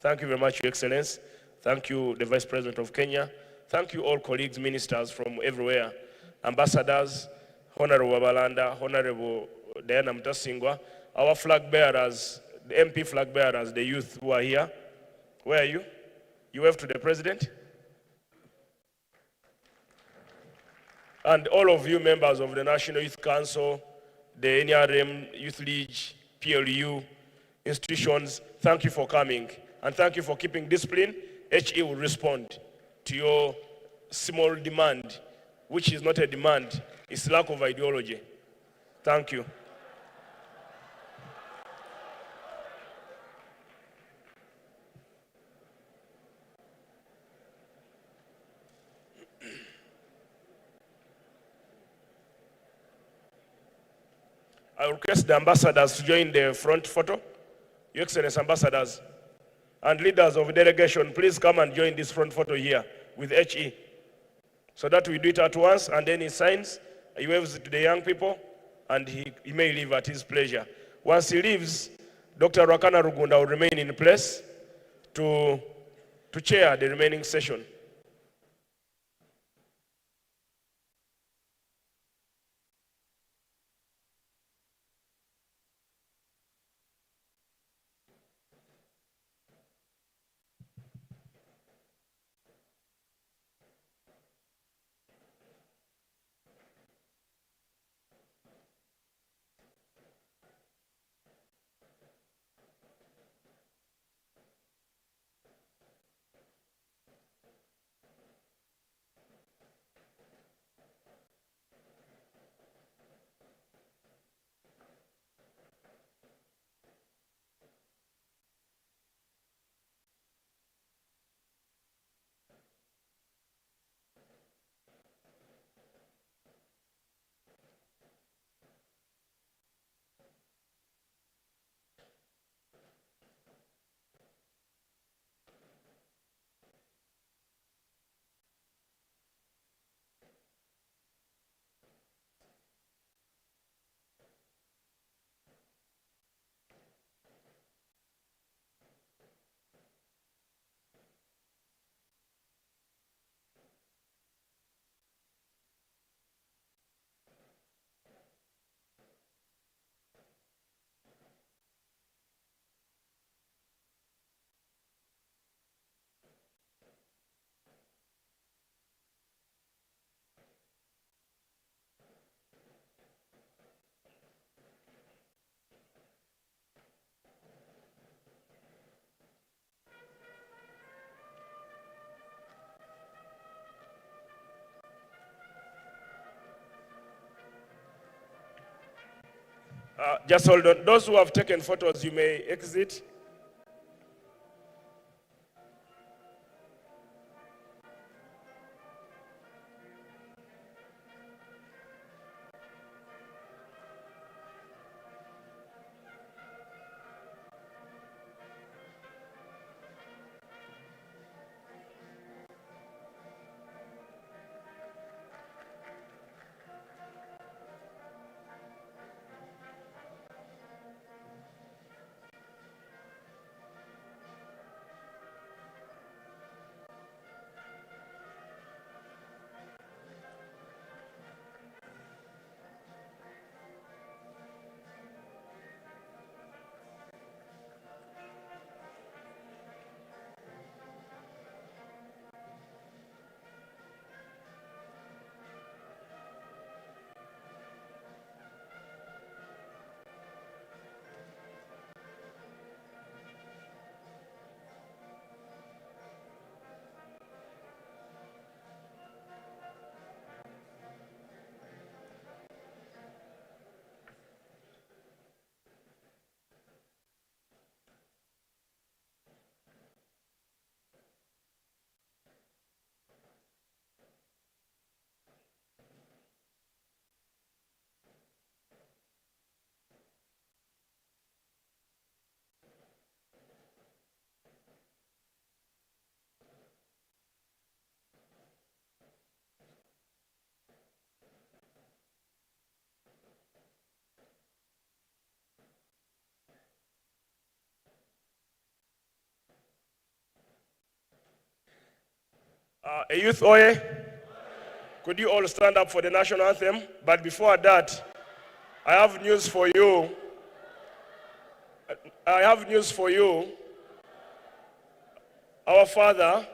Thank you very much, Your Excellency. Thank you, the Vice President of Kenya. Thank you all colleagues, ministers from everywhere, ambassadors, Honorable Babalanda, Honorable Diana Mutasingwa, our flag bearers, the MP flag bearers, the youth who are here. Where are you? You wave to the President? And all of you members of the National Youth Council, the NRM, Youth League, PLU, institutions, thank you for coming. And thank you for keeping discipline. HE will respond to your small demand, which is not a demand, it's lack of ideology. Thank you. I request the ambassadors to join the front photo. Your Excellency, ambassadors and leaders of the delegation, please come and join this front photo here with HE. So that we do it at once, and then he signs, he waves to the young people, and he may leave at his pleasure. Once he leaves, Dr. Rakana Rugunda will remain in place to chair the remaining session. Just hold on. Those who have taken photos, you may exit. A youth Oye, could you all stand up for the national anthem? But before that, I have news for you. I have news for you. Our father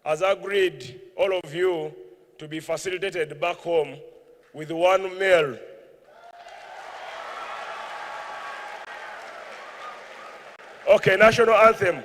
has agreed, all of you, to be facilitated back home with one meal. Okay, national anthem.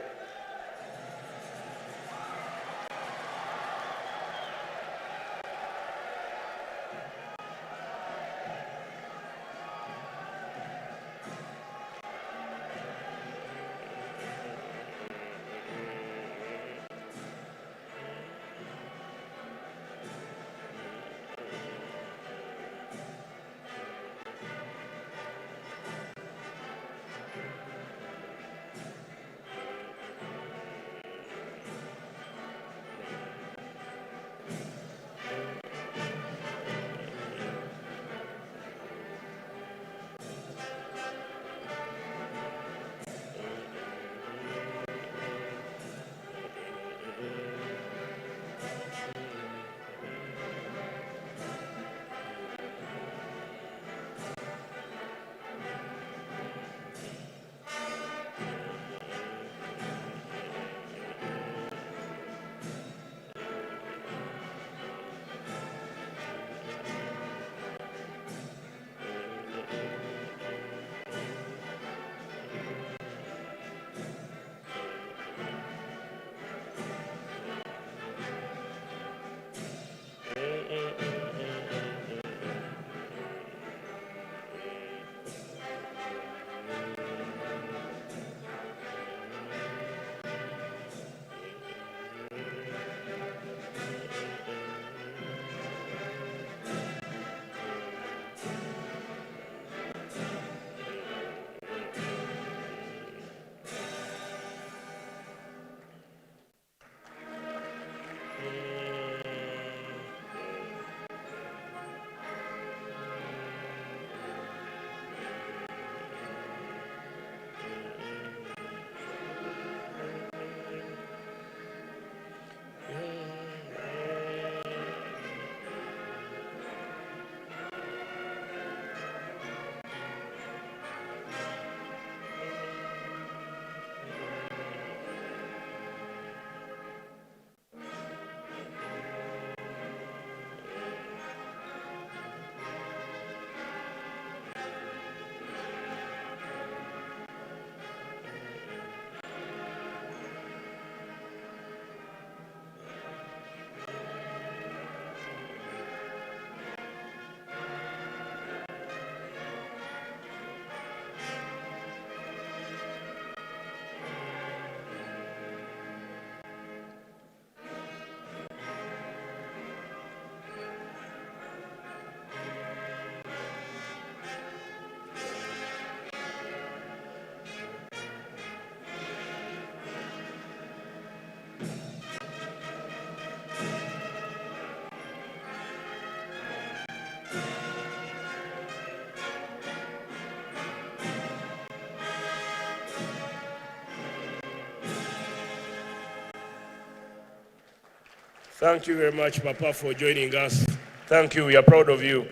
Thank you very much, Papa, for joining us. Thank you. We are proud of you.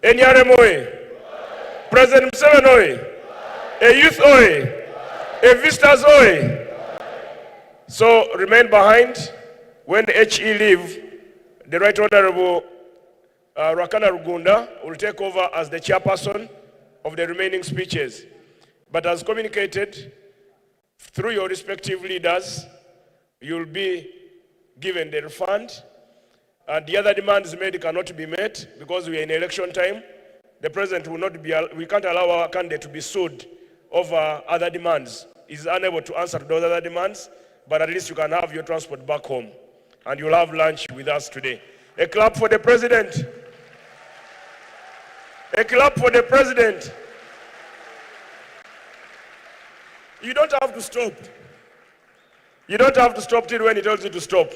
NRM Oye. President Museveni Oye. A youth Oye. A visitors Oye. So remain behind. When HE leave, the Right Honorable Rakana Rugunda will take over as the chairperson of the remaining speeches. But as communicated through your respective leaders, you'll be given the refund. And the other demands made cannot be met because we are in election time. The president will not be, we can't allow our candidate to be sued over other demands. He's unable to answer those other demands, but at least you can have your transport back home. And you'll have lunch with us today. A clap for the president. A clap for the president. You don't have to stop. You don't have to stop till when he tells you to stop.